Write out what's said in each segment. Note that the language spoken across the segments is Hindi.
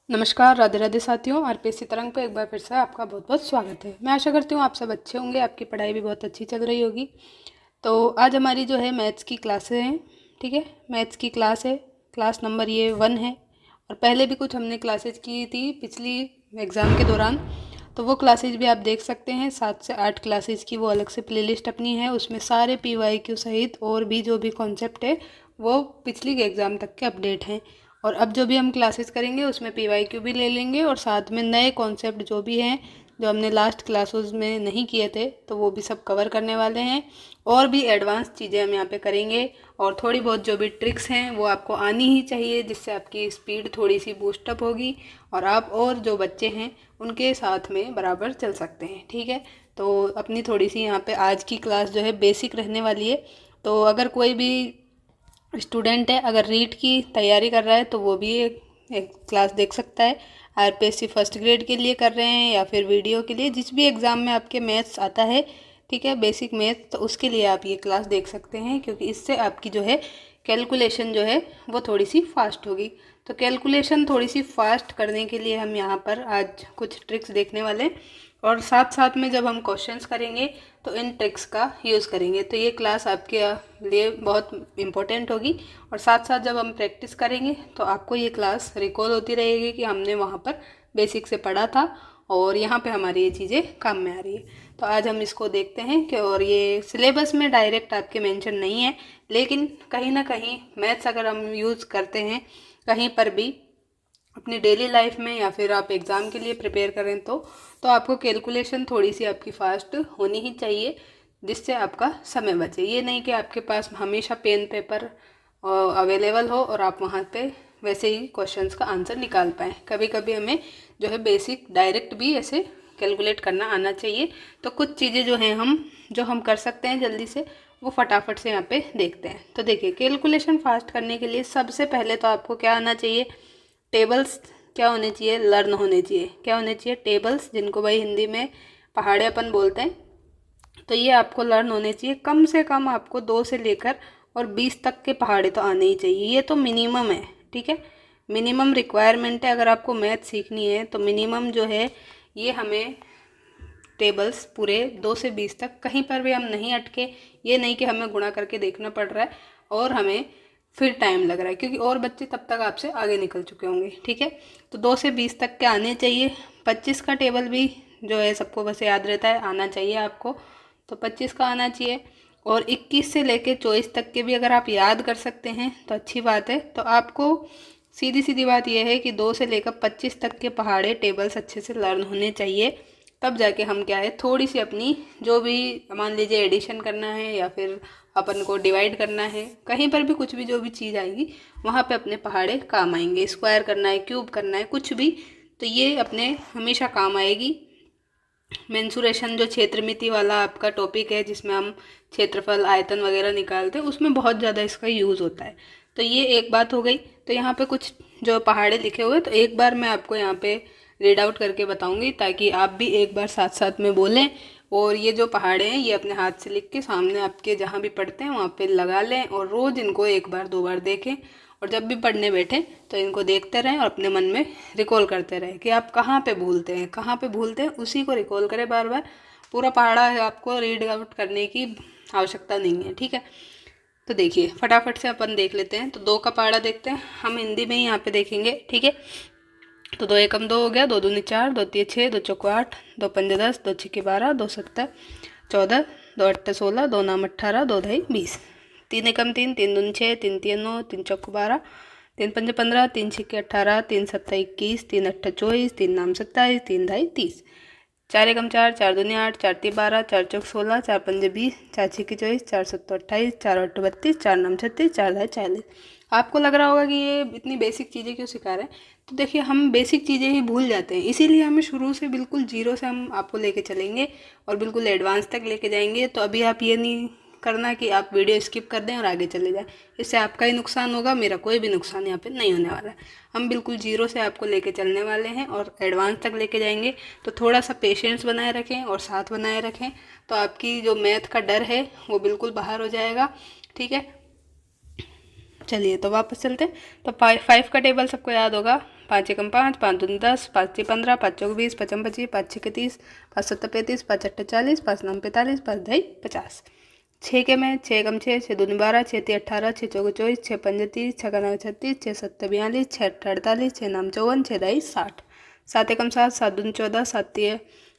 नमस्कार, राधे राधे साथियों। आरपीएससी तरंग पे एक बार फिर से आपका बहुत बहुत स्वागत है। मैं आशा करती हूँ आप सब अच्छे होंगे, आपकी पढ़ाई भी बहुत अच्छी चल रही होगी। तो आज हमारी जो है मैथ्स की क्लासें हैं, ठीक है। मैथ्स की क्लास है, क्लास नंबर ये 1 है। और पहले भी कुछ हमने क्लासेज की थी पिछली एग्ज़ाम के दौरान, तो वो क्लासेज भी आप देख सकते हैं। 7 से 8 क्लासेज की वो अलग से प्लेलिस्ट अपनी है, उसमें सारे PYQ सहित और भी जो भी कॉन्सेप्ट है वो पिछली एग्ज़ाम तक के अपडेट हैं। और अब जो भी हम क्लासेस करेंगे उसमें PYQ भी ले लेंगे और साथ में नए कॉन्सेप्ट जो भी हैं जो हमने लास्ट क्लासेस में नहीं किए थे तो वो भी सब कवर करने वाले हैं। और भी एडवांस चीज़ें हम यहाँ पे करेंगे और थोड़ी बहुत जो भी ट्रिक्स हैं वो आपको आनी ही चाहिए, जिससे आपकी स्पीड थोड़ी सी बूस्टअप होगी और आप और जो बच्चे हैं उनके साथ में बराबर चल सकते हैं, ठीक है। तो अपनी थोड़ी सी यहाँ पे आज की क्लास जो है बेसिक रहने वाली है। तो अगर कोई भी स्टूडेंट है अगर रीट की तैयारी कर रहा है तो वो भी एक क्लास देख सकता है। आरपीएससी फर्स्ट ग्रेड के लिए कर रहे हैं या फिर वीडियो के लिए, जिस भी एग्ज़ाम में आपके मैथ्स आता है, ठीक है, बेसिक मैथ्स, तो उसके लिए आप ये क्लास देख सकते हैं, क्योंकि इससे आपकी जो है कैलकुलेशन जो है वो थोड़ी सी फास्ट होगी। तो कैलकुलेशन थोड़ी सी फास्ट करने के लिए हम यहाँ पर आज कुछ ट्रिक्स देखने वाले हैं और साथ साथ में जब हम क्वेश्चंस करेंगे तो इन ट्रिक्स का यूज़ करेंगे। तो ये क्लास आपके लिए बहुत इम्पोर्टेंट होगी और साथ साथ जब हम प्रैक्टिस करेंगे तो आपको ये क्लास रिकॉल होती रहेगी कि हमने वहाँ पर बेसिक से पढ़ा था और यहाँ पे हमारी ये चीज़ें काम में आ रही है। तो आज हम इसको देखते हैं कि, और ये सिलेबस में डायरेक्ट आपके मेंशन नहीं है, लेकिन कहीं ना कहीं मैथ्स अगर हम यूज़ करते हैं कहीं पर भी अपनी डेली लाइफ में या फिर आप एग्ज़ाम के लिए प्रिपेयर करें तो आपको कैलकुलेशन थोड़ी सी आपकी फास्ट होनी ही चाहिए, जिससे आपका समय बचे। ये नहीं कि आपके पास हमेशा पेन पेपर अवेलेबल हो और आप वहाँ पे वैसे ही क्वेश्चंस का आंसर निकाल पाएँ। कभी कभी हमें जो है बेसिक डायरेक्ट भी ऐसे कैलकुलेट करना आना चाहिए। तो कुछ चीज़ें जो हम कर सकते हैं जल्दी से, वो फटाफट से यहाँ पे देखते हैं। तो देखिए, कैलकुलेशन फास्ट करने के लिए सबसे पहले तो आपको क्या आना चाहिए, टेबल्स क्या होने चाहिए, लर्न होने चाहिए। क्या होने चाहिए, टेबल्स, जिनको भाई हिंदी में पहाड़े अपन बोलते हैं। तो ये आपको लर्न होने चाहिए। कम से कम आपको 2 से लेकर और 20 तक के पहाड़े तो आने ही चाहिए, ये तो मिनिमम है, ठीक है। मिनिमम रिक्वायरमेंट है। अगर आपको मैथ सीखनी है तो मिनिमम जो है ये हमें टेबल्स पूरे 2 से 20 तक, कहीं पर भी हम नहीं अटके। ये नहीं कि हमें गुणा करके देखना पड़ रहा है और हमें फिर टाइम लग रहा है, क्योंकि और बच्चे तब तक आपसे आगे निकल चुके होंगे, ठीक है। तो 2 से 20 तक के आने चाहिए। 25 का टेबल भी जो है सबको बस याद रहता है, आना चाहिए आपको, तो 25 का आना चाहिए। और 21 से लेके 24 तक के भी अगर आप याद कर सकते हैं तो अच्छी बात है। तो आपको सीधी सीधी बात यह है कि 2 से लेकर 25 तक के पहाड़े टेबल्स अच्छे से लर्न होने चाहिए। तब जाके हम क्या है, थोड़ी सी अपनी जो भी, मान लीजिए एडिशन करना है या फिर अपन को डिवाइड करना है, कहीं पर भी कुछ भी जो भी चीज़ आएगी वहाँ पे अपने पहाड़े काम आएंगे। स्क्वायर करना है, क्यूब करना है, कुछ भी, तो ये अपने हमेशा काम आएगी। मेंसुरेशन जो क्षेत्रमिति वाला आपका टॉपिक है, जिसमें हम क्षेत्रफल आयतन वगैरह निकालते हैं, उसमें बहुत ज़्यादा इसका यूज़ होता है। तो ये एक बात हो गई। तो यहाँ पे कुछ जो पहाड़े लिखे हुए, तो एक बार मैं आपको यहाँ पे रीड आउट करके बताऊंगी ताकि आप भी एक बार साथ साथ में बोलें। और ये जो पहाड़े हैं ये अपने हाथ से लिख के सामने आपके जहाँ भी पढ़ते हैं वहाँ पे लगा लें और रोज़ इनको एक बार 2 बार देखें। और जब भी पढ़ने बैठें तो इनको देखते रहें और अपने मन में रिकॉल करते रहें कि आप कहाँ पे भूलते हैं, कहाँ पे भूलते हैं, उसी को रिकॉल करें बार बार। पूरा पहाड़ा है, आपको रीड आउट करने की आवश्यकता नहीं है, ठीक है। तो देखिए फटाफट से अपन देख लेते हैं। तो 2 का पहाड़ा देखते हैं, हम हिंदी में ही यहाँ पे देखेंगे, ठीक है। तो 2 एकम 2 हो गया, 2 दूनी 4, 2 तिये 6, 2 चौको 8, 2 पंजे 10, 2 छिक्के 12, 2 सत्ते 14, 2 अट्ठे 16, 2 नाम 18, 2 ढाई 20, 3 एकम 3, 3 दूनी 6, 3 तिये 9, 3 चौको 12, 3 पंजे 15, 3 छिक्के 18, 3 सत्ते 21, 3 अट्ठे 24, 3 नाम 27, 3 ढाई 30, 4 एकम 4, 4 दूनी 8, 4 तिये 12, 4 चौक 16, 4 पंजे 20, 4 छिक्के 24, 4 सत्ते 28, 4 अट्ठे 32, 4 नाम 36, 4 ढाई 40। आपको लग रहा होगा कि ये इतनी बेसिक चीज़ें क्यों सिखा रहे हैं। तो देखिए, हम बेसिक चीज़ें ही भूल जाते हैं, इसीलिए हमें शुरू से बिल्कुल जीरो से हम आपको लेके चलेंगे और बिल्कुल एडवांस तक लेके जाएंगे। तो अभी आप ये नहीं करना कि आप वीडियो स्किप कर दें और आगे चले जाएं, इससे आपका ही नुकसान होगा, मेरा कोई भी नुकसान यहाँ पे नहीं होने वाला है। हम बिल्कुल जीरो से आपको लेके चलने वाले हैं और एडवांस तक लेके जाएंगे। तो थोड़ा सा पेशेंस बनाए रखें और साथ बनाए रखें, तो आपकी जो मैथ का डर है वो बिल्कुल बाहर हो जाएगा, ठीक है। चलिए तो वापस चलते हैं। तो 5 का टेबल सबको याद होगा, 5 एकम 5, 5 दूनी 10, 5 ती 15, 5 चौक 20, 5 25, 5 6 30, 5 7 35, 5 8 40, 5 9 45, 5 ढाई 50। 6 के में 6 एकम 6, 6 दूनी 12, 6 ती 18, 6 चौक 24, 6 पंजे 30, 6 का 9 36, 6 7 42, 6 8 48, 6 9 54, 6 ढाई 60। 7 एकम 7, 7 दूनी 14, 7 ती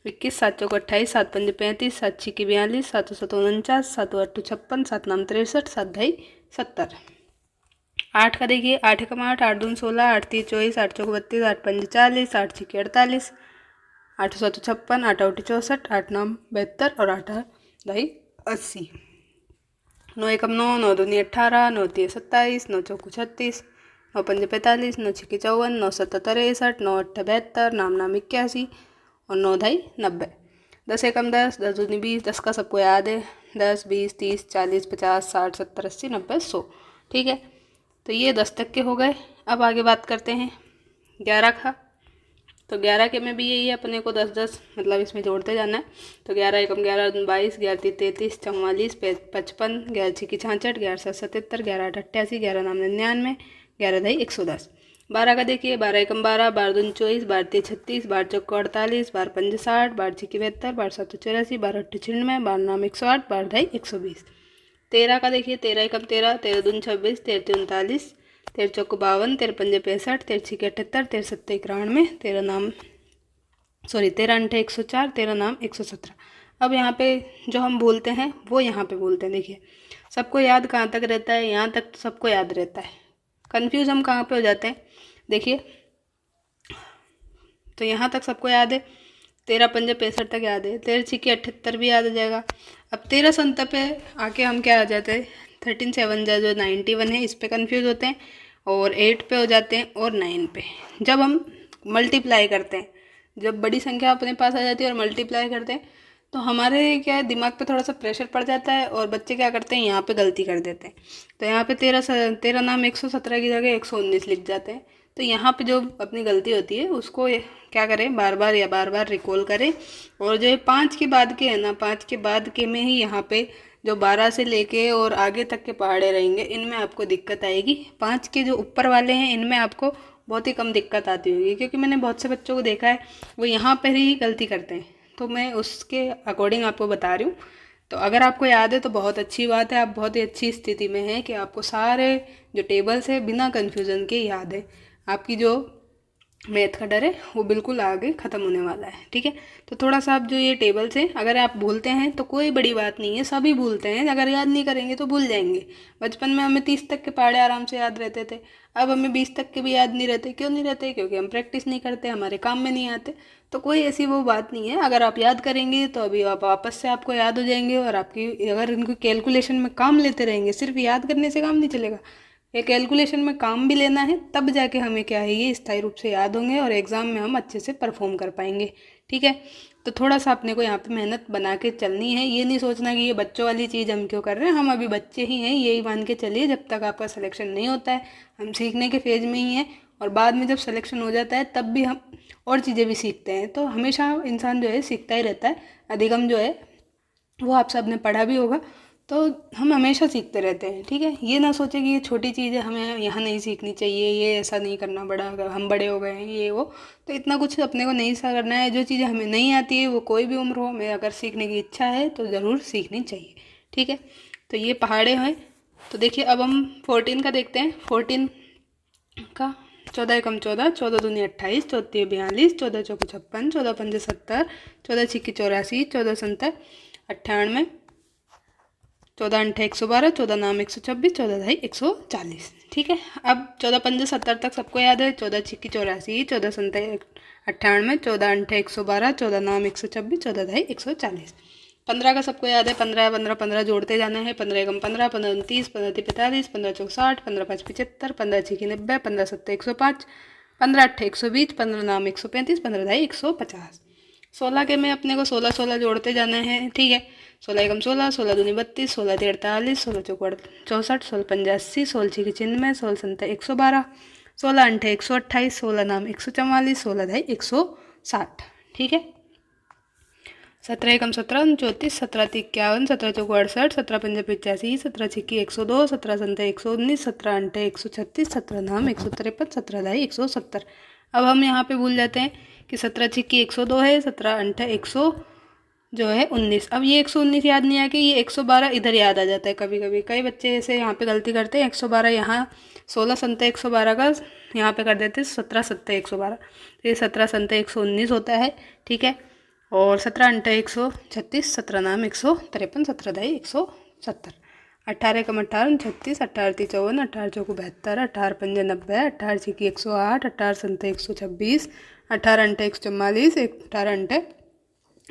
21, 7 चौक 28, 7 पंजे 35, 7 6 42, 7 7 49, 7 8 56, 7 9 63, 7 ढाई 70। 8 का देखिए 8 एकम 8, 8 दूनी 16, 8 ती 24, 8 चौक 32, 8 पंजे 40, 8 6 48, 8 7 56, 8 8 64, 8 9 72 और 8 ढाई 80। 9 एकम 9, 9 दूनी 18, 9 ती 27, 9 चौक 36, 9 पंजे 45, 9 छक्के 54, 9 7 63, 9 8 72, नाम नाम 81 और 9 ढाई 90। 10 एकम 10, 10 दूनी 20, 10 का सबको याद है, 10 20 30 40 50 60 70 80 90 100। ठीक है, तो ये 10 तक के हो गए। अब आगे बात करते हैं 11 का। तो 11 के में भी यही है, अपने को 10 10 मतलब इसमें जोड़ते जाना है। तो 11 एकम 11 दूनी 22, 11 ती 33, 44 55, 11 छक्की 66, 11 7 77, 11 8 88, 11 9 99, 11 ढाई 110। 12 का देखिए 12 एकम 12, 12 दूनी 24, 12 ती 36, 12 चौक 48, 12 पंजे 60, 12 छक्की 72, 12 7 84, 12 8 96, 12 9 108, 12 ढाई 120। 13 का देखिए 13 एकम 13, 13 दूनी 26, 13 ती 39, 13 चौक 52, 13 पंजे 65, 13 छक्के 78, 13 7 91, 13 नाम 13 अंठे 104, 13 नाम 117। अब यहाँ पे जो हम बोलते हैं वो यहाँ पे बोलते हैं। देखिए सबको याद कहाँ तक रहता है, यहाँ तक तो सबको याद रहता है। कन्फ्यूज हम कहाँ पे हो जाते हैं, देखिए तो यहाँ तक सबको याद है, 13 पंजे 65 तक याद है, 13 छक्के 78 भी याद आ जाएगा। अब 13 संता पे आके हम क्या आ जाते हैं, 13 7 जो 91 है इस पे कन्फ्यूज होते हैं, और 8 पे हो जाते हैं, और 9 पे। जब हम मल्टीप्लाई करते हैं, जब बड़ी संख्या अपने पास आ जाती है और मल्टीप्लाई करते हैं, तो हमारे क्या है, दिमाग पे थोड़ा सा प्रेशर पड़ जाता है, और बच्चे क्या करते हैं, यहाँ पे गलती कर देते हैं। तो यहाँ पे 13 नाम 117 की जगह 119 लिख जाते हैं। तो यहाँ पे जो अपनी गलती होती है उसको क्या करें, बार बार रिकॉल करें। और जो 5 के बाद के है ना, 5 के बाद के में ही यहाँ पे जो 12 से लेके और आगे तक के पहाड़े रहेंगे, इनमें आपको दिक्कत आएगी। 5 के जो ऊपर वाले हैं इनमें आपको बहुत ही कम दिक्कत आती होगी, क्योंकि मैंने बहुत से बच्चों को देखा है वो यहाँ पर ही गलती करते हैं। तो मैं उसके अकॉर्डिंग आपको बता रही हूँ। तो अगर आपको याद है तो बहुत अच्छी बात है, आप बहुत ही अच्छी स्थिति में हैं कि आपको सारे जो टेबल्स है बिना कन्फ्यूज़न के याद है। आपकी जो मैथ का डर है वो बिल्कुल आगे ख़त्म होने वाला है। ठीक है, तो थोड़ा सा आप जो ये टेबल्स हैं अगर आप भूलते हैं तो कोई बड़ी बात नहीं है, सभी भूलते हैं, अगर याद नहीं करेंगे तो भूल जाएंगे। बचपन में हमें 30 तक के पहाड़े आराम से याद रहते थे, अब हमें 20 तक के भी याद नहीं रहते। क्यों नहीं रहते? क्योंकि हम प्रैक्टिस नहीं करते, हमारे काम में नहीं आते। तो कोई ऐसी वो बात नहीं है, अगर आप याद करेंगे तो अभी आप वापस से आपको याद हो जाएंगे। और आपकी अगर इनको कैलकुलेशन में काम लेते रहेंगे, सिर्फ याद करने से काम नहीं चलेगा, ये कैलकुलेशन में काम भी लेना है, तब जाके हमें क्या है ये स्थायी रूप से याद होंगे और एग्ज़ाम में हम अच्छे से परफॉर्म कर पाएंगे। ठीक है, तो थोड़ा सा अपने को यहाँ पे मेहनत बना के चलनी है। ये नहीं सोचना कि ये बच्चों वाली चीज़ हम क्यों कर रहे हैं, हम अभी बच्चे ही हैं, यही मान के चलिए। जब तक आपका सिलेक्शन नहीं होता है हम सीखने के फेज़ में ही हैं, और बाद में जब सिलेक्शन हो जाता है तब भी हम और चीज़ें भी सीखते हैं। तो हमेशा इंसान जो है सीखता ही रहता है। अधिगम जो है वो आप सब ने पढ़ा भी होगा, तो हम हमेशा सीखते रहते हैं। ठीक है, ये ना सोचे कि ये छोटी चीज़ है हमें यहाँ नहीं सीखनी चाहिए, ये ऐसा नहीं करना, बड़ा हम बड़े हो गए हैं ये वो। तो इतना कुछ अपने को नहीं सा करना है। जो चीज़ें हमें नहीं आती है वो कोई भी उम्र हो, हमें अगर सीखने की इच्छा है तो ज़रूर सीखनी चाहिए। ठीक है, तो ये पहाड़े हैं। तो देखिए अब हम 14 का देखते हैं। 14 का 14 एकम 14, 14 दूनी 28, 14 42, 14 चौके 56, 14 पंजे 70, 14 छिक्की 84, 14 संता 98, 14 अंठे 112, 14 नाम 126, 14 ढाई 140। ठीक है, अब 14 पंजे 70 तक सबको याद है। 14 छिक्की 84, 14 संता 98, 14 अंठे 112, 14 नाम 126, 14 ढाई 140। 15 का सबको याद है। 15 15 15 जोड़ते जाना है। 15 एकम 15, 15 29, 15 ती 45, 15 चौक 60, 15 5 75, 15 छिक्की 90, 15 7 105, 15 8 120, 15 नाम 135, 15 ढाई 150। 16 के में अपने को 16 16 जोड़ते जाना है। ठीक है, 16 एकम 16, 16 दूनी 32, 16 ती 48, 16 चौक 64, 16 पंजे 80, 16 छिक्की 96, 16 संता 112, 16 अंठे 128, 16 नाम 144, 16 ढाई 160। ठीक है, 17 एकम 17, 34, 17 ती 51, 17 चौक 68, 17 पंजे 85, 17 छिक्की 102, 17 संता 119, 17 अंठे 136, 17 नाम 153, 17 ढाई 170। अब हम यहाँ पे भूल जाते हैं कि 17 छिक्की 102 है, 17 अंठे 100 जो है 19। अब ये 119 याद नहीं आके ये 112 इधर याद आ जाता है कभी कभी। कई बच्चे ऐसे यहाँ पे गलती करते हैं, 112 यहाँ 16 संते 112 का यहाँ पे कर देते हैं 17 सत्ते 112, तो ये 17 संते 119 होता है, ठीक है। और 17 अंठे 136, 17 नाम 153, 17 दाई 170, 18 कम 18 36, 18 ती 54, 18 चौको 72, 18 पंजे 90, 18 छिकी 108, 18 संते 126, 18 अंठे 144, 18 अंठे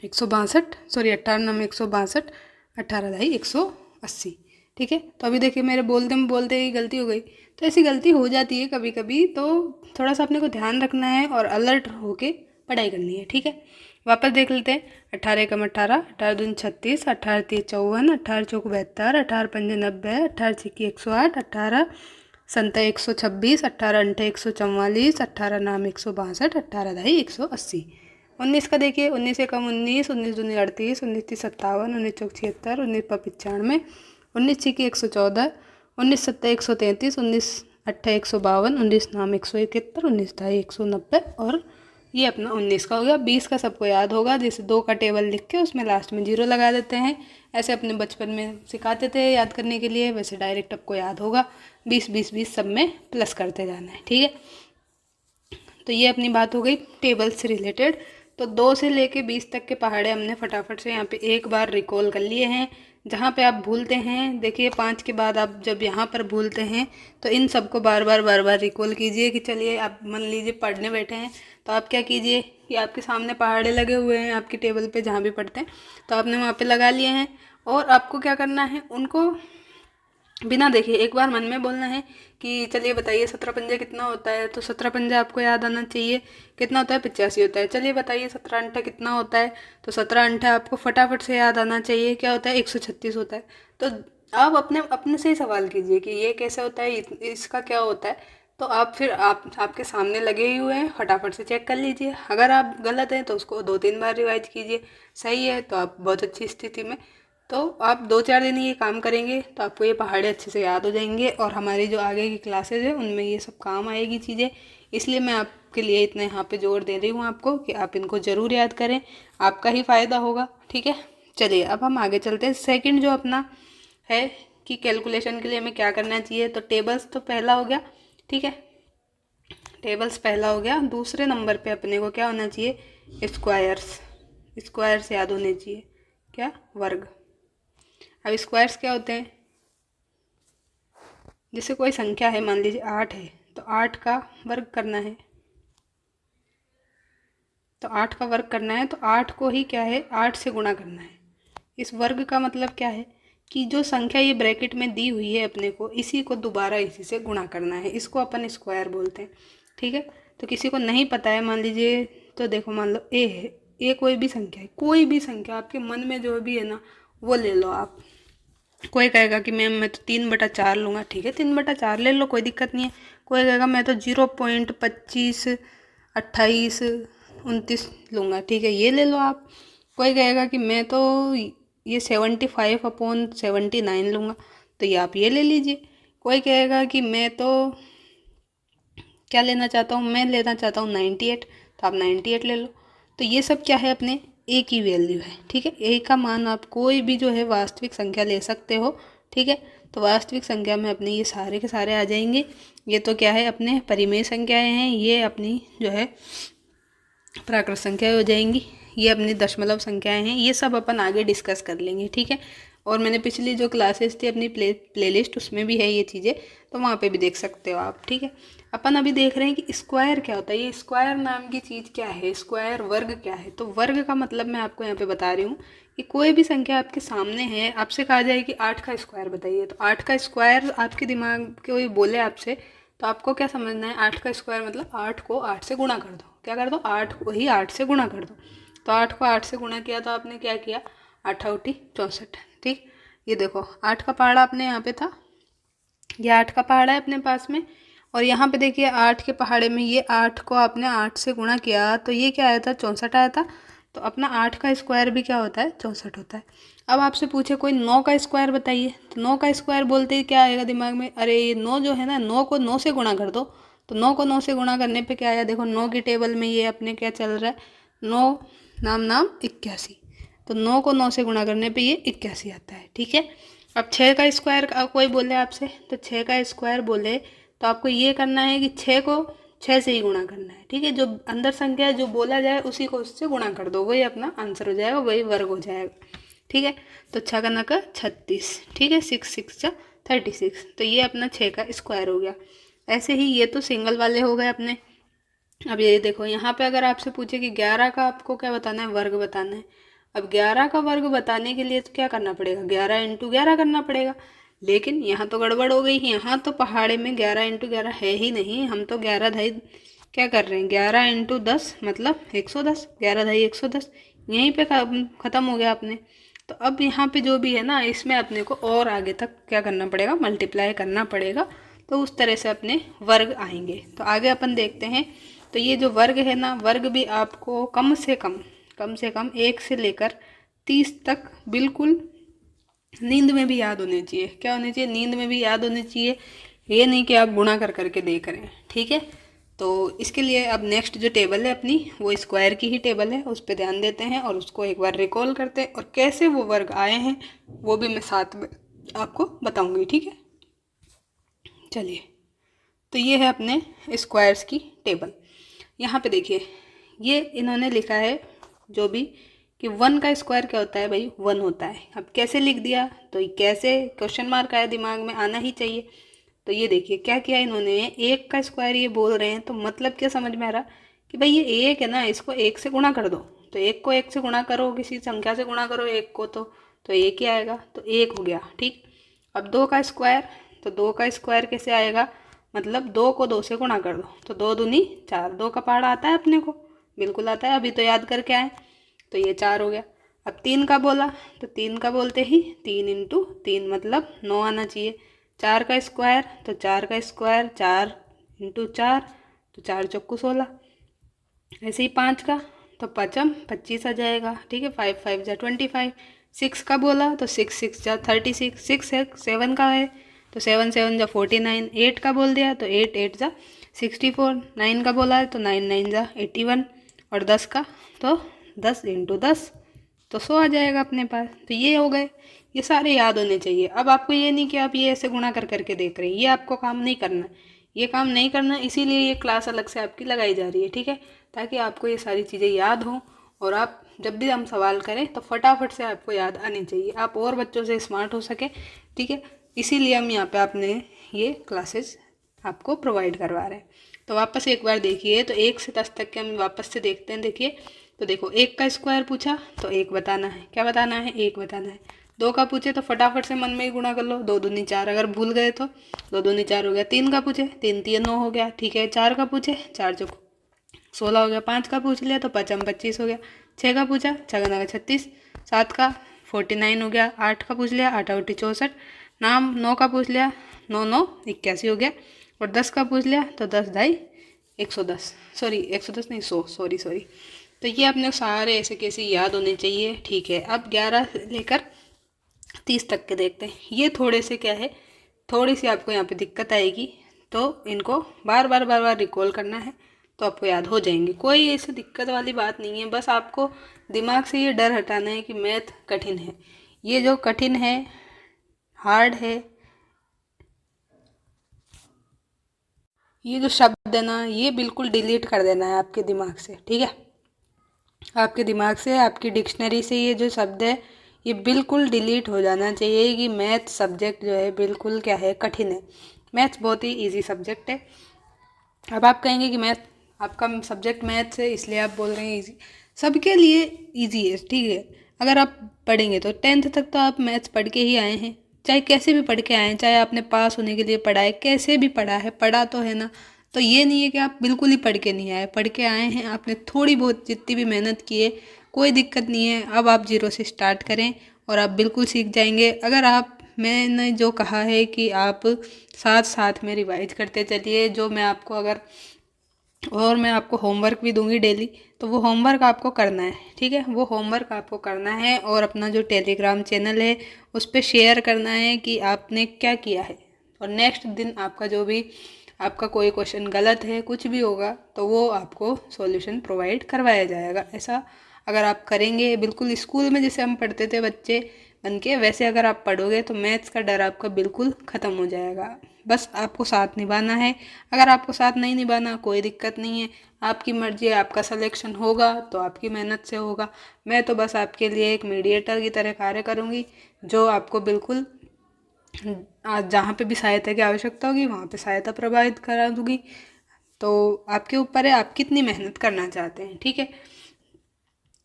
162, सॉरी 18 नाम 162, 18 दाई 180, ठीक है। तो अभी देखिए मेरे बोलते ही गलती हो गई, तो ऐसी गलती हो जाती है कभी कभी, तो थोड़ा सा अपने को ध्यान रखना है और अलर्ट होके पढ़ाई करनी है, ठीक है। वापस देख लेते हैं। 18 कम 18, 18 दून 36, 18 ती 54, 18 चौक 72, 18 पंजे 90, 18 छिक्की 108, 18 संता 126, 18 अंठे 144, 18 नाम 162, 18 दाई 180। 19 का देखिए, 19 कम 19, 19 दूनी 38, 19 ती 57, 19 चौक 76, 19 पर 95, 19 छिक्की 114, 19 सत्ता 133, 19 अट्ठा 152, 19 नाम 171, 19 ढाई 190 और ये अपना 19 का हो गया। 20 का सबको याद होगा, जैसे 2 का टेबल लिख के उसमें लास्ट में 0 लगा देते हैं, ऐसे अपने बचपन में सिखाते थे याद करने के लिए, वैसे डायरेक्ट आपको याद होगा। 20 20 20 सब में प्लस करते जाना है, ठीक है। तो ये अपनी बात हो गई टेबल से रिलेटेड। तो 2 से लेके 20 तक के पहाड़े हमने फटाफट से यहाँ पे एक बार रिकॉल कर लिए हैं। जहाँ पे आप भूलते हैं, देखिए 5 के बाद आप जब यहाँ पर भूलते हैं तो इन सबको बार बार रिकॉल कीजिए। कि चलिए आप मान लीजिए पढ़ने बैठे हैं, तो आप क्या कीजिए कि आपके सामने पहाड़े लगे हुए हैं आपकी टेबल पे जहाँ भी पढ़ते हैं, तो आपने वहाँ पे लगा लिए हैं। और आपको क्या करना है, उनको बिना देखे एक बार मन में बोलना है कि चलिए बताइए 17 पंजे कितना होता है। तो 17 पंजे आपको याद आना चाहिए, कितना होता है 85 होता है। चलिए बताइए 17 अंठा कितना होता है, तो 17 अंठा आपको फटाफट से याद आना चाहिए, क्या होता है 136 होता है। तो आप अपने से ही सवाल कीजिए कि ये कैसे होता है, इसका क्या होता है। तो आप फिर आपके सामने लगे ही हुए हैं, फटाफट से चेक कर लीजिए। अगर आप गलत हैं तो उसको 2-3 बार रिवाइज कीजिए, सही है तो आप बहुत अच्छी स्थिति में। तो आप 2-4 दिन ये काम करेंगे तो आपको ये पहाड़े अच्छे से याद हो जाएंगे, और हमारी जो आगे की क्लासेज है उनमें ये सब काम आएगी चीज़ें। इसलिए मैं आपके लिए इतना यहाँ पे जोर दे रही हूँ आपको कि आप इनको ज़रूर याद करें, आपका ही फ़ायदा होगा, ठीक है। चलिए अब हम आगे चलते हैं। सेकंड जो अपना है कि कैलकुलेशन के लिए हमें क्या करना चाहिए, तो टेबल्स तो पहला हो गया, ठीक है, टेबल्स पहला हो गया। दूसरे नंबर पे अपने को क्या होना चाहिए, स्क्वायर्स। स्क्वायर्स याद होने चाहिए, क्या, वर्ग। अब स्क्वायर्स क्या होते हैं, जैसे कोई संख्या है, मान लीजिए 8 है, तो 8 का वर्ग करना है, तो 8 का वर्ग करना है तो 8 को ही क्या है 8 से गुणा करना है। इस वर्ग का मतलब क्या है कि जो संख्या ये ब्रैकेट में दी हुई है अपने को, इसी को दोबारा इसी से गुणा करना है, इसको अपन स्क्वायर बोलते हैं, ठीक है। तो किसी को नहीं पता है, मान लीजिए, तो देखो मान लो ए है, ए कोई भी संख्या है, कोई भी संख्या आपके मन में जो भी है ना वो ले लो आप। कोई कहेगा कि मैम मैं तो 3/4 लूँगा, ठीक है 3/4 ले लो, कोई दिक्कत नहीं है। कोई कहेगा मैं तो 0.25 28 29 लूँगा, ठीक है ये ले लो आप। कोई कहेगा कि मैं तो ये 75/79 लूँगा, तो ये आप ये ले लीजिए। कोई कहेगा कि मैं तो क्या लेना चाहता हूँ, मैं लेना चाहता हूँ 98, तो आप 98 ले लो। तो ये सब क्या है, अपने ए की वैल्यू है, ठीक है। ए का मान आप कोई भी जो है वास्तविक संख्या ले सकते हो, ठीक है। तो वास्तविक संख्या में अपने ये सारे के सारे आ जाएंगे। ये तो क्या है, अपने परिमेय संख्याएं हैं, ये अपनी जो है प्राकृत संख्याएं हो जाएंगी, ये अपनी दशमलव संख्याएं हैं। ये सब अपन आगे डिस्कस कर लेंगे, ठीक है। और मैंने पिछली जो क्लासेस थी अपनी प्लेलिस्ट उसमें भी है ये चीज़ें, तो वहाँ पे भी देख सकते हो आप, ठीक है। अपन अभी देख रहे हैं कि स्क्वायर क्या होता है। ये स्क्वायर नाम की चीज़ क्या है, स्क्वायर वर्ग क्या है। तो वर्ग का मतलब मैं आपको यहाँ पे बता रही हूँ कि कोई भी संख्या आपके सामने है, आपसे कहा जाए कि 8 का स्क्वायर बताइए, तो 8 का स्क्वायर आपके दिमाग के कोई बोले आपसे, तो आपको क्या समझना है, 8 का स्क्वायर मतलब 8 को 8 से गुणा कर दो। क्या कर दो, 8 को ही 8 से गुणा कर दो। तो 8 को 8 से गुणा किया तो आपने क्या किया, 8 8 64, ठीक। ये देखो 8 का पहाड़ा अपने यहाँ पे था, ये 8 का पहाड़ा है अपने पास में, और यहाँ पे देखिए 8 के पहाड़े में ये 8 को आपने 8 से गुणा किया तो ये क्या आया था, 64 आया था। तो अपना 8 का स्क्वायर भी क्या होता है, 64 होता है। अब आपसे पूछे कोई 9 का स्क्वायर बताइए, तो 9 का स्क्वायर बोलते ही क्या आएगा दिमाग में, अरे ये 9 जो है ना, 9 को 9 से गुणा कर दो, तो 9 को 9 से गुणा करने पे क्या आया, देखो 9 की टेबल में ये अपने क्या चल रहा है, 9 नाम नाम 81, तो 9 को 9 से गुणा करने पे ये 81 आता है। ठीक है, अब 6 का स्क्वायर कोई बोले आपसे, तो 6 का स्क्वायर बोले तो आपको ये करना है कि 6 को 6 से ही गुणा करना है। ठीक है, जो अंदर संख्या जो बोला जाए उसी को उससे गुणा कर दो, वही अपना आंसर हो जाएगा, वही वर्ग हो जाएगा। ठीक है, तो 6 का 9 का 36, ठीक है, 6 6 जा 36, तो ये अपना 6 का स्क्वायर हो गया। ऐसे ही ये तो सिंगल वाले हो गए अपने। अब ये देखो यहाँ पे अगर आपसे पूछे कि 11 का आपको क्या बताना है, वर्ग बताना है। अब 11 का वर्ग बताने के लिए तो क्या करना पड़ेगा, 11 इंटू 11 करना पड़ेगा। लेकिन यहाँ तो गड़बड़ हो गई, यहाँ तो पहाड़े में 11 इंटू 11 है ही नहीं, हम तो 11 ढाई क्या कर रहे हैं, 11 इंटू 10 मतलब 110, 11 ढाई 110, यहीं पे ख़त्म हो गया अपने। तो अब यहाँ पे जो भी है ना, इसमें अपने को और आगे तक क्या करना पड़ेगा, मल्टीप्लाई करना पड़ेगा, तो उस तरह से अपने वर्ग आएंगे। तो आगे अपन देखते हैं। तो ये जो वर्ग है ना, वर्ग भी आपको कम से कम 1 से लेकर 30 तक बिल्कुल नींद में भी याद होने चाहिए। क्या होने चाहिए, नींद में भी याद होने चाहिए, ये नहीं कि आप गुणा कर करके देख रहे हैं। ठीक है, तो इसके लिए अब नेक्स्ट जो टेबल है अपनी, वो स्क्वायर की ही टेबल है, उस पर ध्यान देते हैं और उसको एक बार रिकॉल करते हैं, और कैसे वो वर्ग आए हैं वो भी मैं साथ में आपको बताऊंगी। ठीक है, चलिए, तो ये है अपने स्क्वायर्स की टेबल। यहाँ पे देखिए, ये इन्होंने लिखा है जो भी कि 1 का स्क्वायर क्या होता है भाई, 1 होता है। अब कैसे लिख दिया, तो कैसे क्वेश्चन मार्क आया, दिमाग में आना ही चाहिए। तो ये देखिए क्या किया इन्होंने, 1 का स्क्वायर ये बोल रहे हैं, तो मतलब क्या समझ में आ रहा कि भाई ये 1 है ना, इसको 1 से गुणा कर दो। तो 1 को 1 से गुणा करो, किसी संख्या से गुणा करो 1 को, तो 1 ही आएगा, तो 1 हो गया। ठीक, अब 2 का स्क्वायर, तो 2 का स्क्वायर कैसे आएगा, मतलब 2 को 2 से गुणा कर दो, तो 2 दूनी 4, 2 का पहाड़ा आता है अपने को, बिल्कुल आता है, अभी तो याद करके आए, तो ये 4 हो गया। अब 3 का बोला, तो 3 का बोलते ही 3 इंटू 3 मतलब 9 आना चाहिए। 4 का स्क्वायर, तो 4 का स्क्वायर 4 इंटू 4, तो 4 चौको 16। ऐसे ही 5 का, तो 5 25 आ जाएगा। ठीक है, 5 5 जा 25। 6 का बोला, तो 6 6 जा 36। 6 है, 7 का है, तो 7 7 जा 49। 8 का बोल दिया, तो 8 8 जा 64। 9 का बोला है, तो 9 9 जा 81। और 10 का, तो 10 इंटू 10, तो 100 आ जाएगा अपने पास। तो ये हो गए, ये सारे याद होने चाहिए। अब आपको ये नहीं कि आप ये ऐसे गुणा कर करके देख रहे हैं, ये आपको काम नहीं करना, ये काम नहीं करना, इसीलिए ये क्लास अलग से आपकी लगाई जा रही है। ठीक है, ताकि आपको ये सारी चीज़ें याद हों, और आप जब भी हम सवाल करें तो फटाफट से आपको याद आनी चाहिए, आप और बच्चों से स्मार्ट हो सके। ठीक है, इसीलिए हम यहाँ पे आपने ये क्लासेस आपको प्रोवाइड करवा रहे हैं। तो वापस एक बार देखिए, तो 1 से 10 तक के हम वापस से देखते हैं। देखिए, तो देखो 1 का स्क्वायर पूछा, तो 1 बताना है, क्या बताना है, 1 बताना है। 2 का पूछे तो फटाफट से मन में ही गुणा कर लो, 2 दूनी 4, अगर भूल गए तो 2 दूनी 4 हो गया। 3 का पूछे, 3 3 9 हो गया। ठीक है, 4 का पूछे, 4 चौक 16 हो गया। 5 का पूछ लिया, तो 5 25 हो गया। 6 का पूछा, 6 का 36। 7 का 49 हो गया। 8 का पूछ लिया, 8 8 64 नाम। 9 का पूछ लिया, 9 9 81 हो गया। और 10 का पूछ लिया, तो 10 ढाई 110, सॉरी 110 नहीं 100, सॉरी। तो ये अपने सारे ऐसे कैसे याद होने चाहिए। ठीक है, अब 11 से लेकर 30 तक के देखते हैं। ये थोड़े से क्या है, थोड़ी सी आपको यहाँ पे दिक्कत आएगी, तो इनको बार बार रिकॉल करना है, तो आपको याद हो जाएंगे। कोई ऐसी दिक्कत वाली बात नहीं है, बस आपको दिमाग से ये डर हटाना है कि मैथ कठिन है। ये जो कठिन है, हार्ड है, ये जो शब्द है ना, ये बिल्कुल डिलीट कर देना है आपके दिमाग से। ठीक है, आपके दिमाग से, आपकी डिक्शनरी से ये जो शब्द है ये बिल्कुल डिलीट हो जाना चाहिए कि मैथ सब्जेक्ट जो है बिल्कुल क्या है, कठिन है। मैथ्स बहुत ही इजी सब्जेक्ट है। अब आप कहेंगे कि मैथ, आपका सब्जेक्ट मैथ्स है इसलिए आप बोल रहे हैं इजी, सबके लिए इजी है। ठीक है, अगर आप पढ़ेंगे तो 10th तक तो आप मैथ्स पढ़ के ही आए हैं, चाहे कैसे भी पढ़ के आए हैं, चाहे आपने पास होने के लिए पढ़ा है, कैसे भी पढ़ा है, पढ़ा तो है ना। तो ये नहीं है कि आप बिल्कुल ही पढ़ के नहीं आए, पढ़ के आए हैं, आपने थोड़ी बहुत जितनी भी मेहनत की है, कोई दिक्कत नहीं है। अब आप जीरो से स्टार्ट करें और आप बिल्कुल सीख जाएंगे। अगर आप, मैंने जो कहा है कि आप साथ साथ में रिवाइज करते चलिए, जो मैं आपको अगर, और मैं आपको होमवर्क भी दूंगी डेली, तो वो होमवर्क आपको करना है। ठीक है, वो होमवर्क आपको करना है और अपना जो टेलीग्राम चैनल है उस पर शेयर करना है कि आपने क्या किया है। और नेक्स्ट दिन आपका जो भी आपका कोई क्वेश्चन गलत है, कुछ भी होगा तो वो आपको सॉल्यूशन प्रोवाइड करवाया जाएगा। ऐसा अगर आप करेंगे, बिल्कुल स्कूल में जैसे हम पढ़ते थे बच्चे बन के, वैसे अगर आप पढ़ोगे तो मैथ्स का डर आपका बिल्कुल ख़त्म हो जाएगा। बस आपको साथ निभाना है। अगर आपको साथ नहीं निभाना कोई दिक्कत नहीं है, आपकी मर्जी है, आपका सिलेक्शन होगा तो आपकी मेहनत से होगा। मैं तो बस आपके लिए एक मीडिएटर की तरह कार्य करूँगी, जो आपको बिल्कुल जहाँ पे भी सहायता की आवश्यकता होगी वहाँ पे सहायता प्रदान करा दूँगी। तो आपके ऊपर है आप कितनी मेहनत करना चाहते हैं, ठीक है।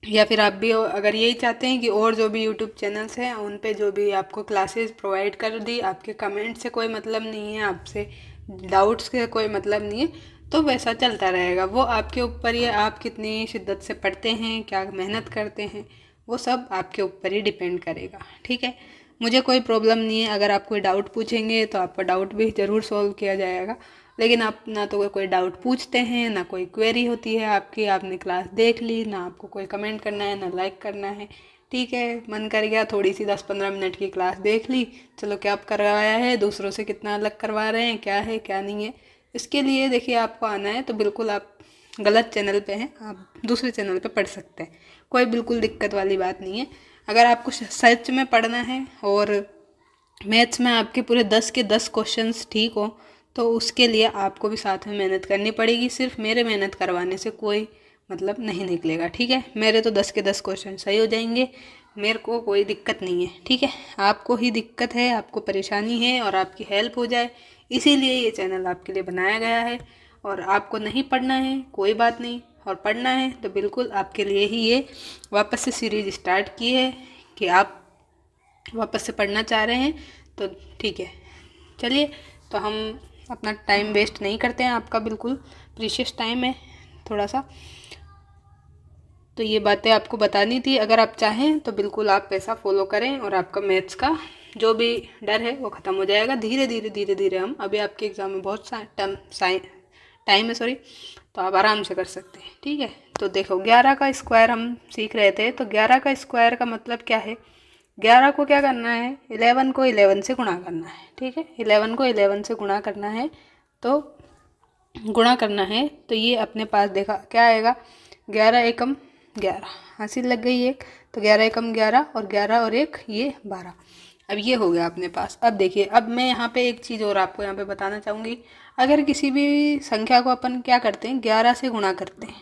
या फिर आप भी अगर यही चाहते हैं कि और जो भी यूट्यूब चैनल्स हैं उन पे जो भी आपको क्लासेस प्रोवाइड कर दी, आपके कमेंट से कोई मतलब नहीं है, आपसे डाउट्स के कोई मतलब नहीं है, तो वैसा चलता रहेगा। वो आपके ऊपर ही है, आप कितनी शिद्दत से पढ़ते हैं, क्या मेहनत करते हैं, वो सब आपके ऊपर ही डिपेंड करेगा, ठीक है। मुझे कोई प्रॉब्लम नहीं है, अगर आप कोई डाउट पूछेंगे तो आपका डाउट भी ज़रूर सॉल्व किया जाएगा। लेकिन आप ना तो कोई डाउट पूछते हैं, ना कोई क्वेरी होती है आपकी, आपने क्लास देख ली, ना आपको कोई कमेंट करना है, ना लाइक करना है, ठीक है। मन कर गया थोड़ी सी 10-15 मिनट की क्लास देख ली, चलो क्या करवाया है, दूसरों से कितना अलग करवा रहे हैं, क्या है क्या नहीं है। इसके लिए देखिए आपको आना है तो बिल्कुल आप गलत चैनल पे हैं, आप दूसरे चैनल पे पढ़ सकते हैं, कोई बिल्कुल दिक्कत वाली बात नहीं है। अगर आपको सच में पढ़ना है और मैथ्स में आपके पूरे 10 के 10 क्वेश्चंस ठीक हो, तो उसके लिए आपको भी साथ में मेहनत करनी पड़ेगी। सिर्फ मेरे मेहनत करवाने से कोई मतलब नहीं निकलेगा, ठीक है। मेरे तो 10 के 10 क्वेश्चन सही हो जाएंगे, मेरे को कोई दिक्कत नहीं है, ठीक है। आपको ही दिक्कत है, आपको परेशानी है और आपकी हेल्प हो जाए, इसीलिए ये चैनल आपके लिए बनाया गया है। और आपको नहीं पढ़ना है कोई बात नहीं, और पढ़ना है तो बिल्कुल आपके लिए ही ये वापस से सीरीज स्टार्ट की है कि आप वापस से पढ़ना चाह रहे हैं तो ठीक है। चलिए, तो हम अपना टाइम वेस्ट नहीं करते हैं, आपका बिल्कुल प्रीशियस टाइम है थोड़ा सा, तो ये बातें आपको बतानी थी। अगर आप चाहें तो बिल्कुल आप ऐसा फॉलो करें और आपका मैथ्स का जो भी डर है वो ख़त्म हो जाएगा। धीरे धीरे हम, अभी आपके एग्ज़ाम में बहुत टाइम है, सॉरी, तो आप आराम से कर सकते हैं, ठीक है। तो देखो 11 का स्क्वायर हम सीख रहे थे, तो 11 का स्क्वायर का मतलब क्या है, 11 को क्या करना है, 11 को 11 से गुणा करना है, ठीक है। 11 को 11 से गुणा करना है, तो गुणा करना है तो ये अपने पास देखा क्या आएगा, 11 एकम 11, हासिल लग गई एक, तो 11 एकम 11 और 11 और 1 ये 12। अब ये हो गया अपने पास। अब देखिए, अब मैं यहाँ पे एक चीज़ और आपको यहाँ पे बताना चाहूँगी। अगर किसी भी संख्या को अपन क्या करते हैं, 11 से गुणा करते हैं,